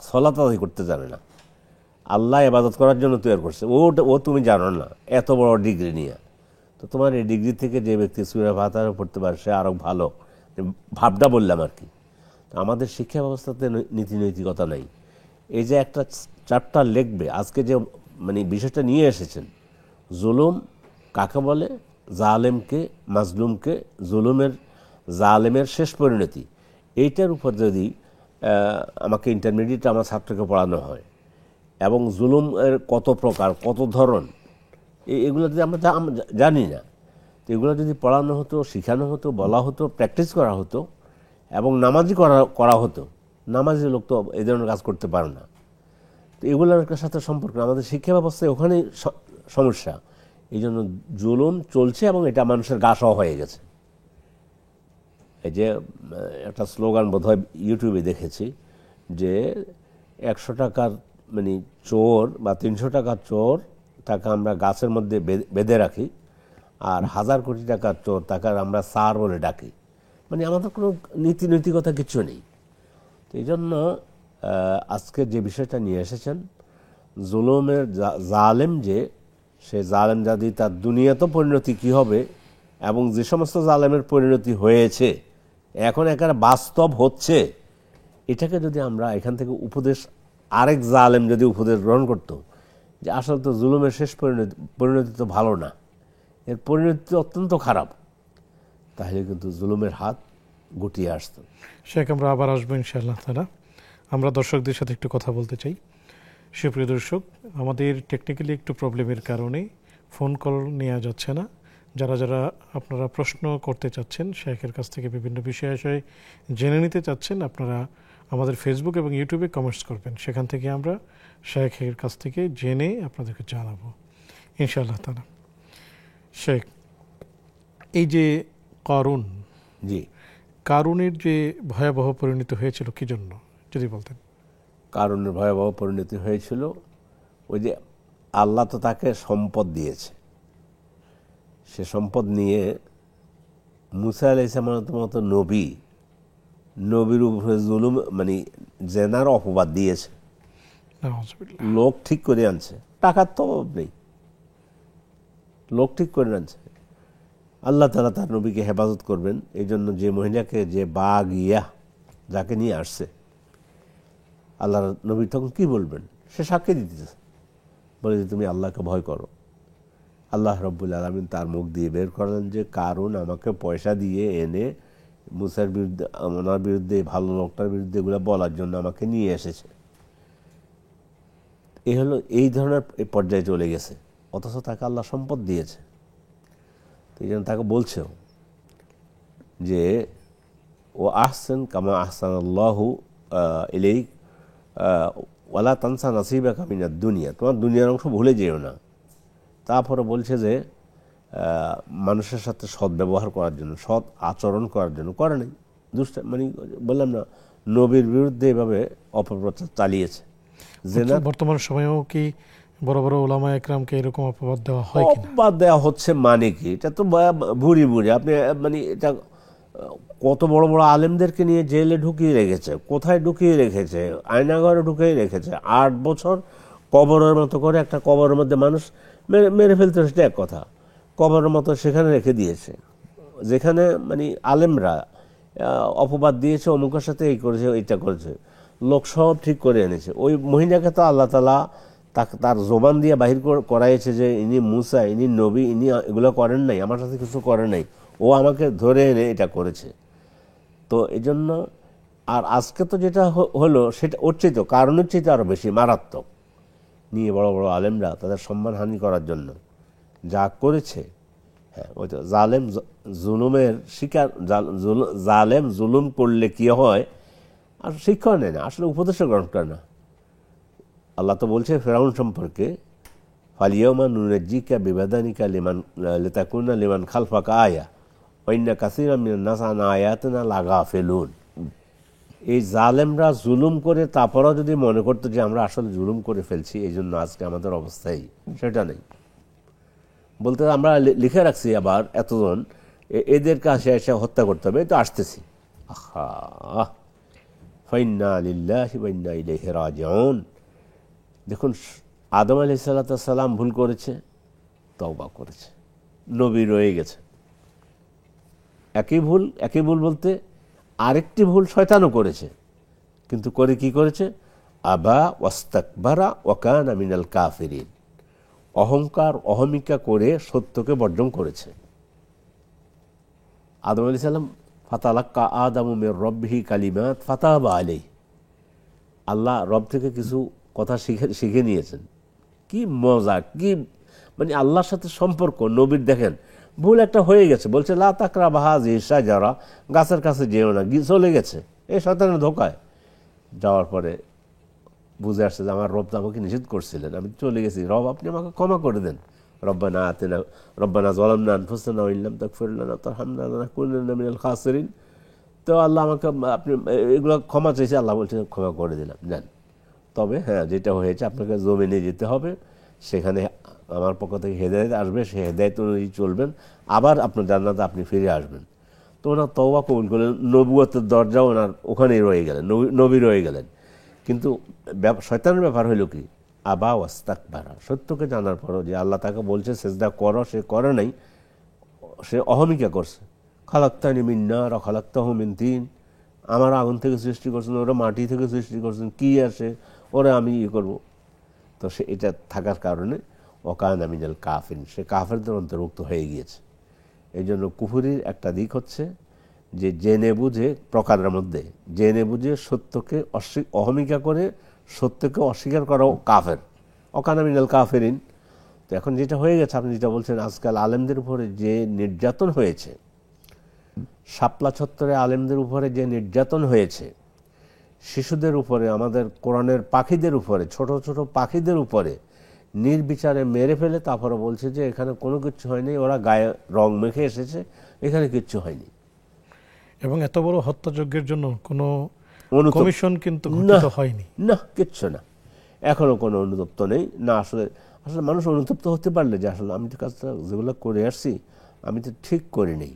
সলাত আদায় করতে জানে না, আল্লাহ ইবাদত করার জন্য তৈরি করছে, ও তুমি জানো না, এত বড় ডিগ্রি নিয়ে। তো তোমার এই ডিগ্রি থেকে যে ব্যক্তি সূরা ফাতিহা পড়তে পারে সে আরও ভালো, ভাবটা বললাম আর কি। আমাদের শিক্ষা ব্যবস্থাতে নীতি নৈতিকতা নাই। এই যে একটা চ্যাপ্টার লিখবে, আজকে যে বিষয়টা নিয়ে এসেছেন, জুলুম কাকে বলে, জালেমকে, মাজলুমকে, জালেমের শেষ পরিণতি, এইটার উপর যদি আমাকে ইন্টারমিডিয়েট আমার ছাত্রকে পড়ানো হয় এবং জুলুমের কত প্রকার কত ধরন, এগুলো যদি আমরা জানি না, তো এগুলো যদি পড়ানো হতো, শেখানো হতো, বলা হতো, প্র্যাকটিস করা হতো এবং নামাজি করা হতো, নামাজি লোক তো এই ধরনের কাজ করতে পারে না। তো এগুলোর সাথে সম্পর্ক আমাদের শিক্ষা ব্যবস্থায় ওখানেই সমস্যা। এই জন্য জুলুম চলছে এবং এটা মানুষের গা সহ হয়ে গেছে। এই যে একটা স্লোগান বোধহয় ইউটিউবে দেখেছি যে 100 টাকার চোর বা 300 টাকার চোর টাকা আমরা গাছের মধ্যে বেঁধে রাখি, আর 1000 কোটি টাকার চোর টাকা আমরা সার বলে ডাকি। আমাদের কোনো নৈতিকতা কিছু নেই। তো এই জন্য আজকে যে বিষয়টা নিয়ে এসেছেন, জুলুমের জালেম যে, সে জালেম যদি তার দুনিয়াতে পরিণতি কি হবে এবং যে সমস্ত জালেমের পরিণতি হয়েছে এখন একেবারে বাস্তব হচ্ছে, এটাকে যদি আমরা এখান থেকে উপদেশ, আরেক জালেম যদি উপদেশ গ্রহণ করতো যে আসলে তো জুলুমের শেষ পরিণতি তো ভালো না, এর পরিণতি অত্যন্ত খারাপ, তাহলে কিন্তু জুলুমের হাত গুটিয়ে আসত। শেখ, আমরা আবার আসবো ইনশাআল্লাহ তাআলা। আমরা দর্শকদের সাথে একটু কথা বলতে চাই। সুপ্রিয় দর্শক, আমাদের টেকনিক্যালি একটু প্রবলেমের কারণে ফোন কল নেওয়া যাচ্ছে না। যারা আপনারা প্রশ্ন করতে চাচ্ছেন, শেখের কাছ থেকে বিভিন্ন বিষয়ে জেনে নিতে চাচ্ছেন, আপনারা আমাদের ফেসবুক এবং ইউটিউবে কমেন্টস করবেন, সেখান থেকে আমরা শেখের কাছ থেকে জেনে আপনাদেরকে জানাবো ইনশাআল্লাহ তাআলা। শেখ, এই যে কারুন, জি, কারুনের যে ভয়াবহ পরিণতি হয়েছিল কি জন্য যদি বলতেন? কারুনের ভয়াবহ পরিণতি হয়েছিল ওই যে আল্লাহ তো তাকে সম্পদ দিয়েছে, সে সম্পদ নিয়ে মুসা আলাইহিস সালামের মতো নবীর উপরে জুলুম জেনার অপবাদ দিয়েছে, লোক ঠিক করে আনছে, টাকার তো অভাব নেই, লোক ঠিক করে আনছে। আল্লাহ তাআলা তার নবীকে হেফাজত করবেন এই জন্য যে মহিলাকে, যে বাগিয়া যাকে নিয়ে আসছে, আল্লাহর নবী তখন কি বলবেন? সে সাক্ষী দিতেছে, বলে যে তুমি আল্লাহকে ভয় করো। আল্লাহ রাব্বুল আলামিন তার মুখ দিয়ে বের করলেন যে কারুন আমাকে পয়সা দিয়ে এনে মুসার বিরুদ্ধে, ওনার বিরুদ্ধে, ভালো লোকটার বিরুদ্ধে এগুলো বলার জন্য আমাকে নিয়ে এসেছে। এই ধরনের পর্যায়ে চলে গেছে, অথচ তাকে আল্লাহ সম্পদ দিয়েছে। এই জন্য তাকে বলছেও যে ও আহসান কামা আহসানাল্লাহু ইলাইক ওয়ালা তানসা নাসিবাকা মিনাদ দুনিয়া, তোমার দুনিয়ার অংশ ভুলে যেও না। তারপরে বলছে যে মানুষের সাথে সৎ ব্যবহার করার জন্য, সৎ আচরণ করার জন্য করে নাই, বললাম না, নবীর বিরুদ্ধে এভাবে অপপ্রচার চালিয়েছে। বর্তমান সময়েও কি বড় বড় ওলামা একরামকে এরকম অপবাদ দেওয়া হয় কিনা? অপবাদ দেওয়া হচ্ছে মানে কি? এটা তো ভুরি ভুরি আপনি মানে এটা কত বড় বড় আলেমদেরকে নিয়ে জেলে ঢুকিয়ে রেখেছে, কোথায় ঢুকিয়ে রেখেছে, আয়নাঘরে ঢুকিয়ে রেখেছে, 8 বছর কবরের মতো করে একটা কবরের মধ্যে মানুষ মেরে ফেলতে, সেটা এক কথা, কবরের মতো সেখানে রেখে দিয়েছে, যেখানে মানে আলেমরা অপবাদ দিয়েছে, অমুকের সাথে এই করেছে এইটা করেছে, লোক সব ঠিক করে এনেছে। ওই মহিলাকে তো আল্লাহ তাআলা তার জবান দিয়ে বাহির করাইছে যে ইনি মুসা, ইনি নবী, ইনি এগুলো করেন নাই, আমার সাথে কিছু করে নাই, ও আমাকে ধরে এনে এটা করেছে। তো এই জন্য আর আজকে তো যেটা হলো সেটা ওর চাইতে, কারণের চাইতে আরও বেশি মারাত্মক, নিয়ে বড় বড় আলেমরা তাদের সম্মানহানি করার জন্য যা করেছে। হ্যাঁ, ওই তো জালেম জুলুমের শিকার, জালেম জুলুম করলে কি হয়, আর শিক্ষা নেয় না, আসলে উপদেশও গ্রহণ করে না। আল্লাহ তো বলছে ফেরাউন সম্পর্কে, ফালিয়াউমা নুনাজ্জিকা বিবাদানিকা লিতাকুনা লিমান খালফাকা আয়া ওয়া ইন্না কাসীরাম মিনান নাস আন আয়াতিনা লাগাফিলুন। এই জালেমরা জুলুম করে তারপরও যদি মনে করতো যে আমরা আসলে জুলুম করে ফেলছি, এই জন্য আজকে আমাদের অবস্থাই, সেটা নেই। বলতে আমরা লিখে রাখছি আবার এতজন, এদের কাছে এসে হত্যা করতে হবে, তো আসতেছি। আহা, ফাইন্না লিল্লাহি ওয়া ইন্না ইলাইহি রাজিউন। দেখুন, আদম আলাইহিস সালাম ভুল করেছে, তওবা করেছে, নবী রয়ে গেছে। একই ভুল বলতে আরেকটি ভুল শয়তানও করেছে, কিন্তু করে কি করেছে? আবা ওয়াস্তাকবারা ওয়া কানা মিনাল কাফিরিন, অহংকার অহমিকা করে সত্যকে বর্জন করেছে। আদম আলাইহিস সালাম ফাতালাক্কা আদামু মির রাব্বিহি কালিমাত ফাতাবা আলাইহি, আল্লাহ রব থেকে কিছু কথা শিখে নিয়েছেন। কি মজা, কি মানে আল্লাহর সাথে সম্পর্ক নবীর। দেখেন, ভুল একটা হয়ে গেছে, বলছে লা তাকরাবু হাযিহি শাজারা, গাছের কাছে যেও না, চলে গেছে এই শয়তানের ধোকায়। যাওয়ার পরে বুঝে আসছে যে আমার রব তো আমাকে নিষেধ করছিলেন, আমি চলে গেছি, রব আপনি আমাকে ক্ষমা করে দেন। রব্বানা আতিনা রব্বানা যালামনা আনফুসানা ওয়া ইল্লাম তাগফির লানা ওয়া তারহামনা লানাকুনান্না মিনাল খাসিরিন। তো আল্লাহ আমাকে, আপনি এগুলো ক্ষমা চাইছে, আল্লাহ বলছে ক্ষমা করে দিলাম, যান। তবে হ্যাঁ, যেটা হয়েছে আপনাকে জমিনে যেতে হবে, সেখানে আমার পক্ষ থেকে হেদায়েত আসবে, সে হেদায়েত অনুযায়ী চলবেন, আবার আপনার জান্নাতে আপনি ফিরে আসবেন। তো ওনার তওবা কবুল করলেন, নবুয়তের দরজা ওনার ওখানেই রয়ে গেলেন, নবী রয়ে গেলেন। কিন্তু শয়তানের ব্যাপার হইল কি, আবা ওয়াস্তাকবারা, সত্যকে জানার পরও যে আল্লাহ তাকে বলছে সেজদা করো, সে করে নাই, সে অহমিকা করছে। খালাক্তানি মিন নার ওয়া খালাক্তাহু মিন তিন, আমার আগুন থেকে সৃষ্টি করছেন, ওরা মাটি থেকে সৃষ্টি করছেন, কি আসে ওরা আমি করব। তো সে এটা থাকার কারণে ওয়াকানা মিনাল কাফিরিন, সে কাফেরদের অন্তর্ভুক্ত হয়ে গিয়েছে। এই জন্য কুফরির একটা দিক হচ্ছে যে জেনে বুঝে, প্রকারের মধ্যে জেনে বুঝে সত্যকে অহমিকা করে সত্যকে অস্বীকার করাও কাফের, ওয়াকানা মিনাল কাফিরিন। তো এখন যেটা হয়ে গেছে, আপনি যেটা বলছেন, আজকাল আলেমদের উপরে যে নির্যাতন হয়েছে, শাপলা চত্বরে আলেমদের উপরে যে নির্যাতন হয়েছে, শিশুদের উপরে, আমাদের কোরআনের পাখিদের উপরে, ছোট ছোট পাখিদের উপরে নির্বিচারে মেরে ফেলে, তারপরে বলছে যে এখানে কোনো কিছু হয়নি, ওরা গায়ে রং মেখে এসেছে, এখানে কিচ্ছু হয়নি। এবং এত বড় হত্যাযজ্ঞের জন্য কোনো কমিশন কিন্তু গঠিত হয়নি, না, কিচ্ছু না, এখনো কোনো অনুতপ্ত নেই। না, আসলে মানুষ অনুতপ্ত হতে পারলে যে আসলে আমি তো কাজটা যেগুলো করে আসছি আমি তো ঠিক করি নেই,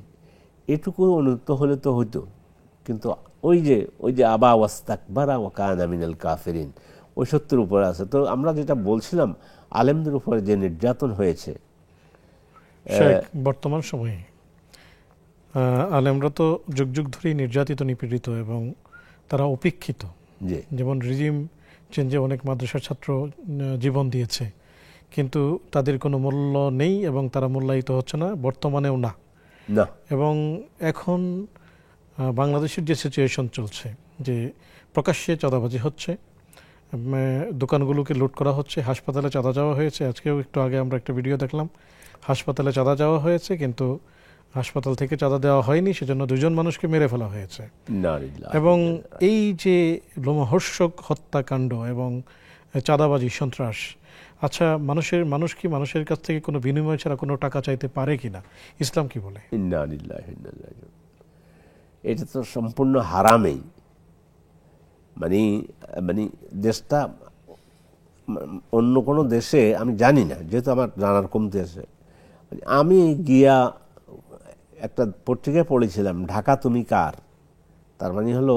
এটুকু অনুতপ্ত হলে তো হইতো। কিন্তু ওই যে আবা ওয়াস্তাকবারা ওয়া কানা মিনাল কাফিরিন, ওই সত্যের উপরে আছে। তো আমরা যেটা বলছিলাম, আলেমদের উপরে যে নির্যাতন হয়েছে বর্তমান সময়ে, আলেমরা তো যুগ যুগ ধরেই নির্যাতিত, নিপীড়িত এবং তারা উপেক্ষিত। যেমন রিজিম চেঞ্জে অনেক মাদ্রাসার ছাত্র জীবন দিয়েছে, কিন্তু তাদের কোনো মূল্য নেই এবং তারা মূল্যায়িত হচ্ছে না, বর্তমানেও না। এবং এখন বাংলাদেশের যে সিচুয়েশন চলছে, যে প্রকাশ্যে চাঁদাবাজি হচ্ছে, দোকানগুলোকে লুট করা হচ্ছে, হাসপাতালে চাঁদা যাওয়া হয়েছে। আজকেও একটু আগে আমরা একটা ভিডিও দেখলাম, হাসপাতালে চাঁদা যাওয়া হয়েছে, কিন্তু হাসপাতাল থেকে চাঁদা দেওয়া হয়নি, সেজন্য 2 জন মানুষকে মেরে ফেলা হয়েছে। এবং এই যে লোমহর্ষক হত্যাকাণ্ড এবং চাঁদাবাজি, সন্ত্রাস, আচ্ছা, মানুষ কি মানুষের কাছ থেকে কোনো বিনিময় ছাড়া কোনো টাকা চাইতে পারে কিনা? ইসলাম কি বলে? এটা তো সম্পূর্ণ হারামেই। মানে দেশটা অন্য কোনো দেশে আমি জানি না, যেহেতু আমার জানার কমতে আছে। আমি গিয়া একটা পত্রিকায় পড়েছিলাম, ঢাকা তুমি কার, তার মানে হলো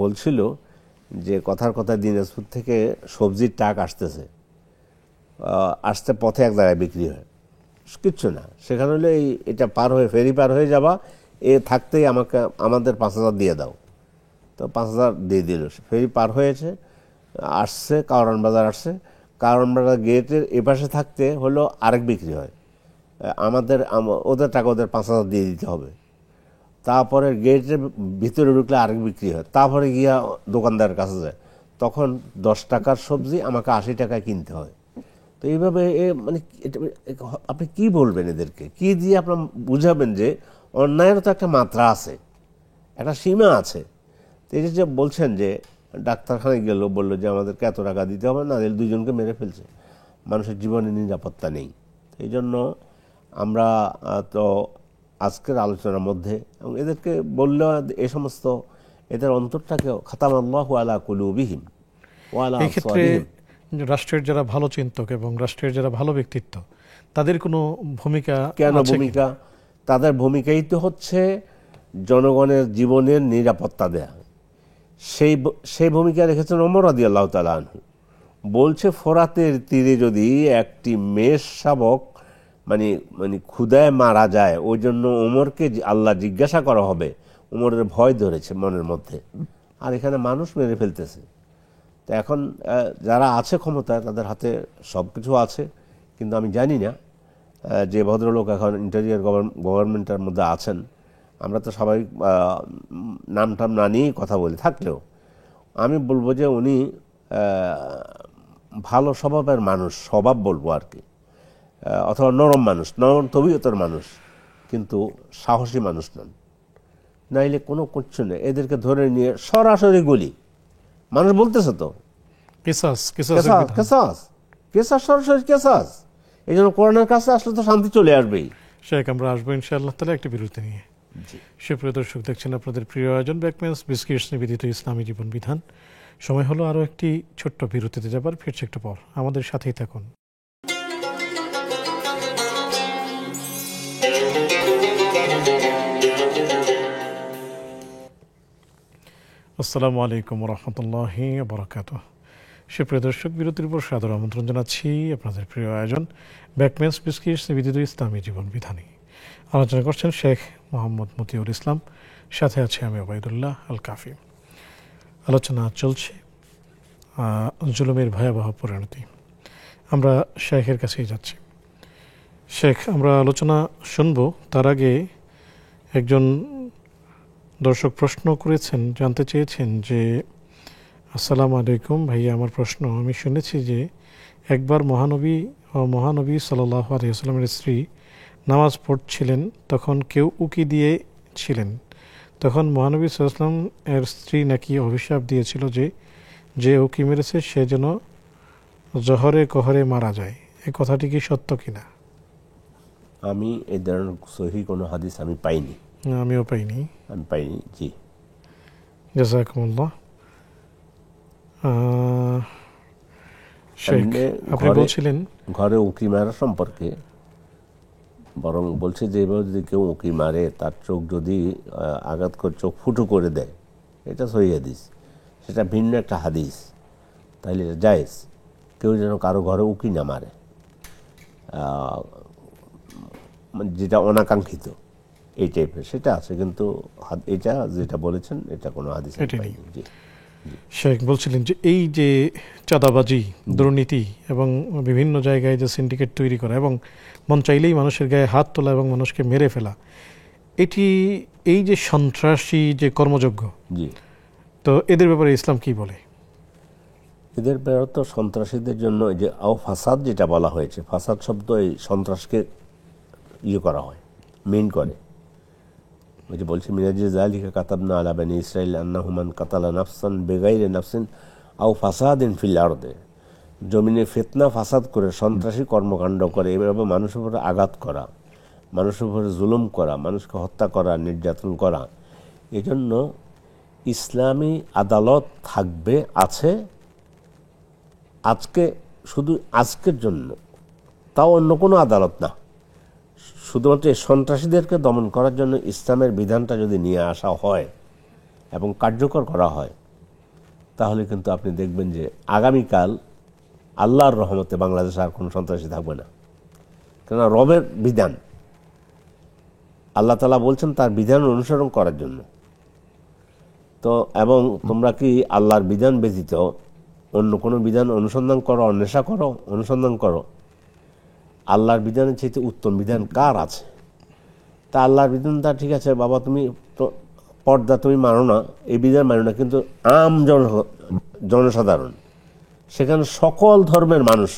বলছিল যে কথার কথা দিনাজপুর থেকে সবজির ট্রাক আসতেছে, আসতে পথে এক জায়গায় বিক্রি হয়, কিচ্ছু না, সেখানে হলে এটা পার হয়ে ফেরি পার হয়ে যাবা, এ থাকতেই আমাদের 5,000 দিয়ে দাও, তো 5,000 দিয়ে দিল। ফেরি পার হয়েছে, আসছে কারওয়ান বাজার, আসছে কারওয়ান বাজার গেটের এপাশে থাকতে হলো আরেক বিক্রি হয়, ওদের টাকা ওদের 5,000 দিয়ে দিতে হবে। তারপরে গেটের ভিতরে ঢুকলে আরেক বিক্রি হয়, তারপরে গিয়া দোকানদারের কাছে যায়, তখন 10 টাকার সবজি আমাকে 80 টাকায় কিনতে হয়। তো এইভাবে মানে আপনি কি বলবেন এদেরকে, কি দিয়ে আপনার বুঝাবেন যে অন্যায়েরও তো একটা মাত্রা আছে, একটা সীমা আছে। তো এই যে বলছেন যে ডাক্তারখানায় গেল, বললো যে আমাদেরকে এত টাকা দিতে হবে, না দিলে 2 জনকে মেরে ফেলছে, মানুষের জীবনের নিরাপত্তা নেই। এই জন্য আমরা তো আজকের আলোচনার মধ্যে এবং এদেরকে বললে এই সমস্ত এদের অন্তরটাকে খাতামাল্লাহু আলা কুলুবিহিম ওয়া আলা এই ক্ষেত্রে আবসারিহিম। রাষ্ট্রের যারা ভালো চিন্তক এবং রাষ্ট্রের যারা ভালো ব্যক্তিত্ব, তাদের কোনো ভূমিকা কেন আছে ভূমিকা? তাদের ভূমিকাই তো হচ্ছে জনগণের জীবনের নিরাপত্তা দেয়া। সেই ভূমিকা রেখেছেন ওমর রাদিয়াল্লাহু তাআলা আনহু। বলছে ফোরাতের তীরে যদি একটি মেষ শাবক মানে ক্ষুধায় মারা যায়, ওই জন্য ওমরকে আল্লাহ জিজ্ঞাসা করা হবে, ওমরের ভয় ধরেছে মনের মধ্যে, আর এখানে মানুষ মেরে ফেলতেছে। তো এখন যারা আছে ক্ষমতায়, তাদের হাতে সব কিছু আছে, কিন্তু আমি জানি না যে ভদ্রলোক এখন ইন্টেরিয়র গভর্নমেন্টের মধ্যে আছেন, আমরা তো সবাই নাম টাম না নিয়েই কথা বলি, থাকলেও আমি বলবো যে উনি ভালো স্বভাবের মানুষ, স্বভাব বলবো আর কি, অথবা নরম মানুষ, নরম তবিয়তের মানুষ, কিন্তু সাহসী মানুষ নন। নাইলে কোনো কিছু নেই, এদেরকে ধরে নিয়ে সরাসরি গুলি, মানুষ বলতেছে তো কেসাস সরাসরি কেসাস। এই জন্য কোরআনের কাছে আসলে তো শান্তি চলে আসবেই। শেখ, আমরা আসবো ইনশাআল্লাহ তাআলা একটি বিরতি নিয়ে। সুপ্রিয় দর্শক, দেখছেন আপনাদের প্রিয় আয়োজন ব্যাকমেন্স বিস্কিটস নিবেদিত ইসলামী জীবন বিধান। সময় হলো আরও একটি ছোট্ট বিরতিতে যাবার, ফিরছে একটু পর, আমাদের সাথেই থাকুন। আসসালামু আলাইকুম রহমতুল্লাহি বারাকাতুহু। সুপ্রিয় দর্শক, বিরতির উপর সাদর আমন্ত্রণ জানাচ্ছি আপনাদের প্রিয় আয়োজন ব্যাকমেন্স বিস্কিটস নিবেদিত ইসলামী জীবন বিধানে। আলোচনা করছেন শেখ মোহাম্মদ মতিউর ইসলাম, সাথে আছে আমি ওবায়দুল্লাহ আল কাফি। আলোচনা চলছে জুলুমের ভয়াবহ পরিণতি। আমরা শেখের কাছেই যাচ্ছি। শেখ, আমরা আলোচনা শুনব, তার আগে একজন দর্শক প্রশ্ন করেছেন, জানতে চেয়েছেন যে আসসালামু আলাইকুম ভাইয়া, আমার প্রশ্ন, আমি শুনেছি যে একবার মহানবী সাল্লাল্লাহু আলাইহি ওয়াসাল্লামের স্ত্রী নামাজ পড়ছিলেন, তখন কেউ উকি দিয়েছিলেন, তখন মহানবী সাল্লাল্লাহু আলাইহি ওয়াসাল্লাম এর স্ত্রী নাকি অভিশাপ দিয়েছিল যে উকি মেরেছে সে যেন জহরে কহরে মারা যায়। এই কথাটি কি সত্য কিনা? আমি এই ধরনের সহিহ কোনো হাদিস আমি পাইনি। আমিও পাইনি। জি, জাযাকুমুল্লাহ। শেখ, আপনি বলছিলেন ঘরে উকি মারা সম্পর্কে, বরং বলছে যে এবার যদি কেউ উকি মারে, তার চোখ যদি আঘাত করে চোখ ফুটো করে দেয়, এটা সহিহ হাদিস, সেটা ভিন্ন একটা হাদিস, তাইলে এটা জায়েজ। কেউ যেন কারো ঘরে উকি না মারে, যেটা অনাকাঙ্ক্ষিত এই টাইপের, সেটা আছে, কিন্তু এটা যেটা বলেছেন এটা কোনো হাদিস নেই। শেখ বলছিলেন যে এই যে চাঁদাবাজি, দুর্নীতি এবং বিভিন্ন জায়গায় যে সিন্ডিকেট তৈরি করা এবং মন চাইলেই মানুষের গায়ে হাত তোলা এবং মানুষকে মেরে ফেলা, এই যে সন্ত্রাসী যে কর্মযজ্ঞ, তো এদের ব্যাপারে ইসলাম কি বলে? এদের ব্যাপারে তো সন্ত্রাসীদের জন্য যে ফাসাদ যেটা বলা হয়েছে, ফাসাদ শব্দ এই সন্ত্রাসকে করা হয়, মেইন করে। ওই যে বলছে মিনাজি যালিকা কাতাবনা আলা বানি ইসরাইল আন্নাহু মান কাতালা নাফসান বিগাইরি নাফসিন আও ফাসাদিন ফিল আরদে, জমিনে ফিতনা ফাসাদ করে সন্ত্রাসী কর্মকাণ্ড করে, এভাবে মানুষের উপরে আঘাত করা, মানুষের উপরে জুলুম করা, মানুষকে হত্যা করা, নির্যাতন করা, এজন্য ইসলামী আদালত আছে। আজকে শুধু আজকের জন্য, তাও অন্য কোনো আদালত না, শুধুমাত্র এই সন্ত্রাসীদেরকে দমন করার জন্য ইসলামের বিধানটা যদি নিয়ে আসা হয় এবং কার্যকর করা হয়, তাহলে কিন্তু আপনি দেখবেন যে আগামীকাল আল্লাহর রহমতে বাংলাদেশে আর কোনো সন্ত্রাসী থাকবে না। কেননা রবের বিধান, আল্লাহ তাআলা বলছেন তার বিধান অনুসরণ করার জন্য। তো এবং তোমরা কি আল্লাহর বিধান ব্যতীত অন্য কোনো বিধান অনুসন্ধান করো, অন্বেষা করো, অনুসন্ধান করো? আল্লাহর বিধানের চাইতে উত্তম বিধান কার আছে? তা আল্লাহর বিধানটা ঠিক আছে বাবা, তুমি পর্দা তুমি মানো না, এই বিধান মানো না, কিন্তু আম জনসাধারণ, সেখানে সকল ধর্মের মানুষ,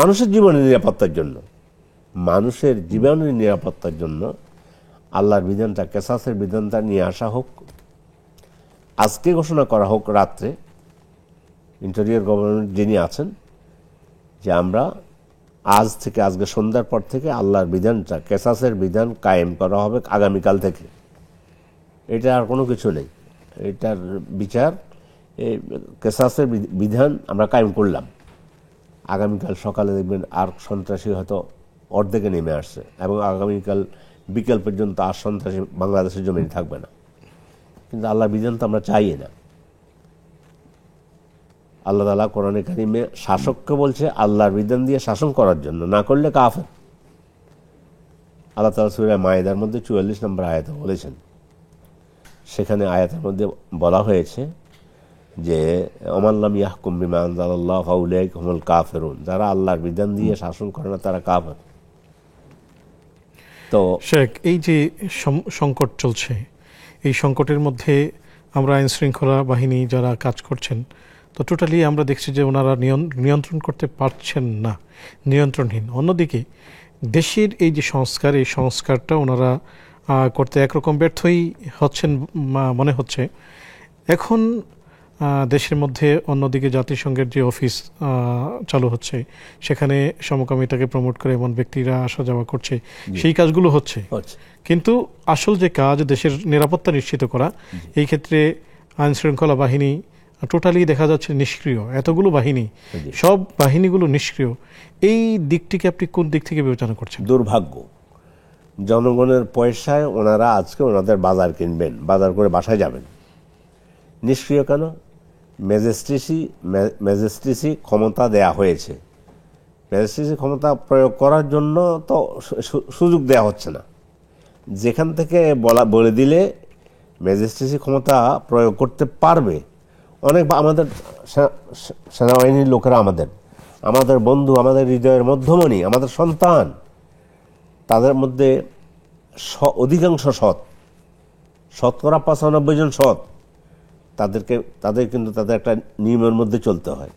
মানুষের জীবনের নিরাপত্তার জন্য, মানুষের জীবনের নিরাপত্তার জন্য আল্লাহর বিধানটা, কেসাসের বিধানটা নিয়ে আসা হোক, আজকে ঘোষণা করা হোক রাত্রে, ইন্টেরিয়র গভর্নমেন্ট যিনি আছেন, যে আমরা আজ থেকে, আজকে সন্ধ্যার পর থেকে আল্লাহর বিধানটা, কেসাসের বিধান কায়েম করা হবে আগামীকাল থেকে। এটা আর কোনো কিছু নেই, এটার বিচার, এই কেসাসের বিধান আমরা কায়েম করলাম। আগামীকাল সকালে দেখবেন আর সন্ত্রাসী হয়তো অর্ধেকে নেমে আসছে, এবং আগামীকাল বিকেল পর্যন্ত আর সন্ত্রাসী বাংলাদেশের জমিনে থাকবে না। কিন্তু আল্লাহর বিধান তো আমরা চাই না। আল্লাহ তাআলা কোরআনে কারিমে শাসককে বলছে আল্লাহর বিধান দিয়ে শাসন করার জন্য, না করলে কাফের। আল্লাহ তাআলা সূরা মায়েদার মধ্যে 44 নম্বর আয়াতে বলেছেন, সেখানে আয়াতের মধ্যে বলা হয়েছে যে ওমান লাম ইয়াহকুম বিমা আনজালাল্লাহু ফাউলাইকা হুমুল কাফিরুন, যারা আল্লাহর বিধান দিয়ে শাসন করে না তারা কাফের। তো শেখ, এই যে সংকট চলছে, এই সংকটের মধ্যে আমরা আইন শৃঙ্খলা বাহিনী যারা কাজ করছেন, তো টোটালি আমরা দেখছি যে ওনারা নিয়ন্ত্রণ করতে পারছেন না, নিয়ন্ত্রণহীন। অন্যদিকে দেশের এই যে সংস্কার, এই সংস্কারটা ওনারা করতে একরকম ব্যর্থই হচ্ছেন মনে হচ্ছে। এখন দেশের মধ্যে অন্যদিকে জাতিসংঘের যে অফিস চালু হচ্ছে, সেখানে সমকামিতাকে প্রমোট করে এমন ব্যক্তিরা আসা যাওয়া করছে, সেই কাজগুলো হচ্ছে। কিন্তু আসল যে কাজ, দেশের নিরাপত্তা নিশ্চিত করা, এই ক্ষেত্রে আইন শৃঙ্খলা বাহিনী টোটালি দেখা যাচ্ছে নিষ্ক্রিয়। এতগুলো বাহিনী, সব বাহিনীগুলো নিষ্ক্রিয়। এই দিকটিকে আপনি কোন দিক থেকে বিবেচনা করছেন? দুর্ভাগ্য, জনগণের পয়সায় ওনারা আজকে ওনাদের বাজার কিনবেন, বাজার করে বাসায় যাবেন। নিষ্ক্রিয় কেন? ম্যাজিস্ট্রেসি ক্ষমতা দেয়া হয়েছে, ম্যাজিস্ট্রেসি ক্ষমতা প্রয়োগ করার জন্য তো সুযোগ দেয়া হচ্ছে না। যেখান থেকে বলে দিলে ম্যাজিস্ট্রেসি ক্ষমতা প্রয়োগ করতে পারবে, অনেক আমাদের সেনাবাহিনীর লোকেরা, আমাদের বন্ধু, আমাদের হৃদয়ের মধ্যমণি, আমাদের সন্তান, তাদের মধ্যে অধিকাংশ শতকরা 95 জন সৎ। তাদের কিন্তু তাদের একটা নিয়মের মধ্যে চলতে হয়।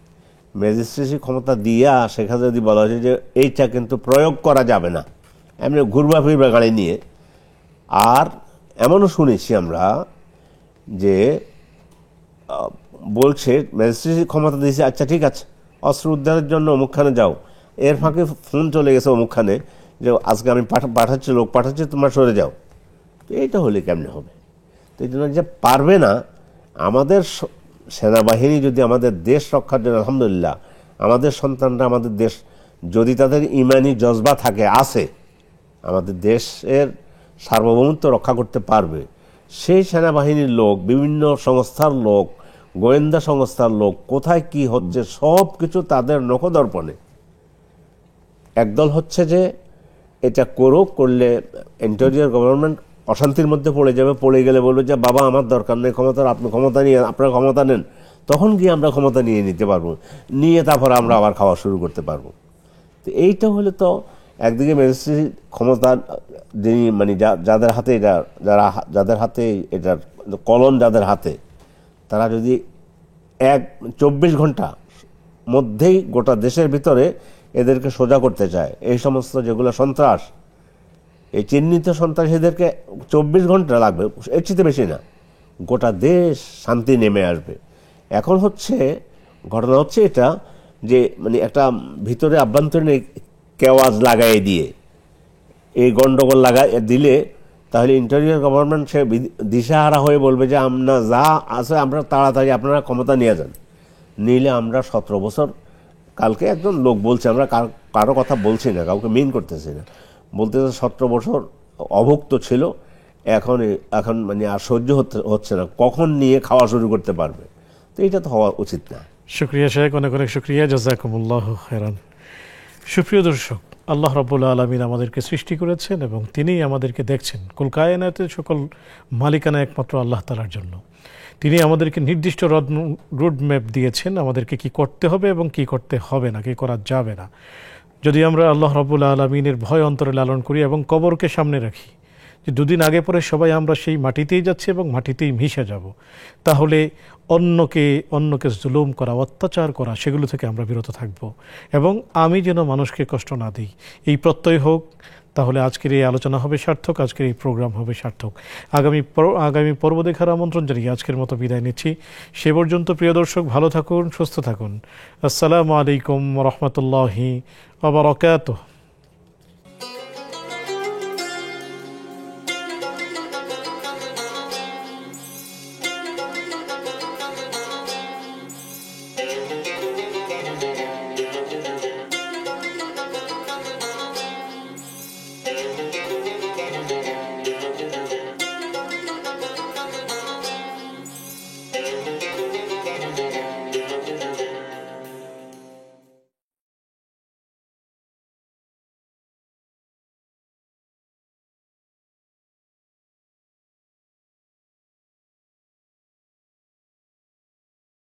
ম্যাজিস্ট্রেসি ক্ষমতা দিয়া সেখানে যদি বলা হয়েছে যে এইটা কিন্তু প্রয়োগ করা যাবে না, এমনি ঘুরবা ফিরবা গাড়ি নিয়ে। আর এমনও শুনেছি আমরা যে বলছে ম্যাজিস্ট্রেসি ক্ষমতা দিয়েছে, আচ্ছা ঠিক আছে, অস্ত্র উদ্ধারের জন্য অমুকখানে যাও, এর ফাঁকে ফোন চলে গেছে অমুকখানে যে আজকে আমি পাঠাচ্ছি, লোক পাঠাচ্ছি, তোমরা সরে যাও। তো এইটা হলে কেমনে হবে? তো এই জন্য যে পারবে না, আমাদের সেনাবাহিনী যদি আমাদের দেশ রক্ষার জন্য, আলহামদুলিল্লাহ আমাদের সন্তানরা, আমাদের দেশ যদি তাদের ইমানি জজবা থাকে, আছে, আমাদের দেশের সার্বভৌমত্ব রক্ষা করতে পারবে, সেই সেনাবাহিনীর লোক, বিভিন্ন সংস্থার লোক, গোয়েন্দা সংস্থার লোক, কোথায় কি হচ্ছে সব কিছু তাদের নখদর্পণে। একদল হচ্ছে যে এটা করলে ইন্টেরিয়র গভর্নমেন্ট অশান্তির মধ্যে পড়ে যাবে, পড়ে গেলে বলবে যে বাবা আমার দরকার নেই ক্ষমতার, আপনি ক্ষমতা নিয়ে, আপনারা ক্ষমতা নেন, তখন গিয়ে আমরা ক্ষমতা নিয়ে নিতে পারবো, নিয়ে তারপর আমরা আবার খাওয়া শুরু করতে পারবো। তো এইটা হলে তো একদিকে ম্যাজিস্ট্রেসি ক্ষমতা যিনি, মানে যাদের হাতে এটা, যাদের হাতে এটার কলম, যাদের হাতে, তারা যদি 24 ঘন্টা মধ্যেই গোটা দেশের ভিতরে এদেরকে সোজা করতে চায়, এই সমস্ত যেগুলো সন্ত্রাস, এই চিহ্নিত সন্ত্রাসীদেরকে 24 ঘন্টা লাগবে, এর চেয়ে বেশি না, গোটা দেশ শান্তি নেমে আসবে। এখন ঘটনা হচ্ছে এটা যে মানে একটা ভিতরে আভ্যন্তরীণ কেওয়াজ লাগাই দিয়ে, এই গন্ডগোল লাগাই দিলে, তাহলে ইন্টেরিয়র গভর্নমেন্ট সে দিশাহারা হয়ে বলবে যে আমরা যা আছে আমরা তাড়াতাড়ি আপনারা ক্ষমতা নিয়ে যান, নিলে আমরা 17 বছর কালকে একজন লোক বলছে, আমরা কারো কথা বলছি না, কাউকে মিন করতেছি না, বলতেছে 17 বছর অভুক্ত ছিল, এখন মানে আর সহ্য হচ্ছে না, কখন নিয়ে খাওয়া শুরু করতে পারবে। তো এটা তো হওয়া উচিত না। শুক্রিয়া শেখ, অনেক অনেক শুক্রিয়া, জাযাকুমুল্লাহ খায়রান। সুপ্রিয় দর্শক, আল্লাহ রাব্বুল আলামিন আমাদেরকে সৃষ্টি করেছেন এবং তিনিই আমাদেরকে দেখছেন। কুল কায়নাতের সকল মালিকানা একমাত্র আল্লাহ তাআলার জন্য। তিনি আমাদেরকে নির্দিষ্ট রোড ম্যাপ দিয়েছেন, আমাদেরকে কি করতে হবে এবং কি করতে হবে না, কি করা যাবে না। যদি আমরা আল্লাহ রাব্বুল আলামিনের ভয় অন্তরে লালন করি এবং কবরকে সামনে রাখি, যে দুদিন আগে পরে সবাই আমরা সেই মাটিতেই যাচ্ছি এবং মাটিতেই মিশে যাব, তাহলে অন্যকে জুলুম করা, অত্যাচার করা, সেগুলো থেকে আমরা বিরত থাকব এবং আমি যেন মানুষকে কষ্ট না দিই, এই প্রত্যয় হোক। তাহলে আজকের এই আলোচনা হবে সার্থক, আজকের এই প্রোগ্রাম হবে সার্থক। আগামী পর্ব দেখার আমন্ত্রণ জানিয়ে আজকের মতো বিদায় নিচ্ছি। সে পর্যন্ত প্রিয় দর্শক, ভালো থাকুন, সুস্থ থাকুন। আসসালামু আলাইকুম ওয়া রাহমাতুল্লাহি ওয়া বারাকাতুহু।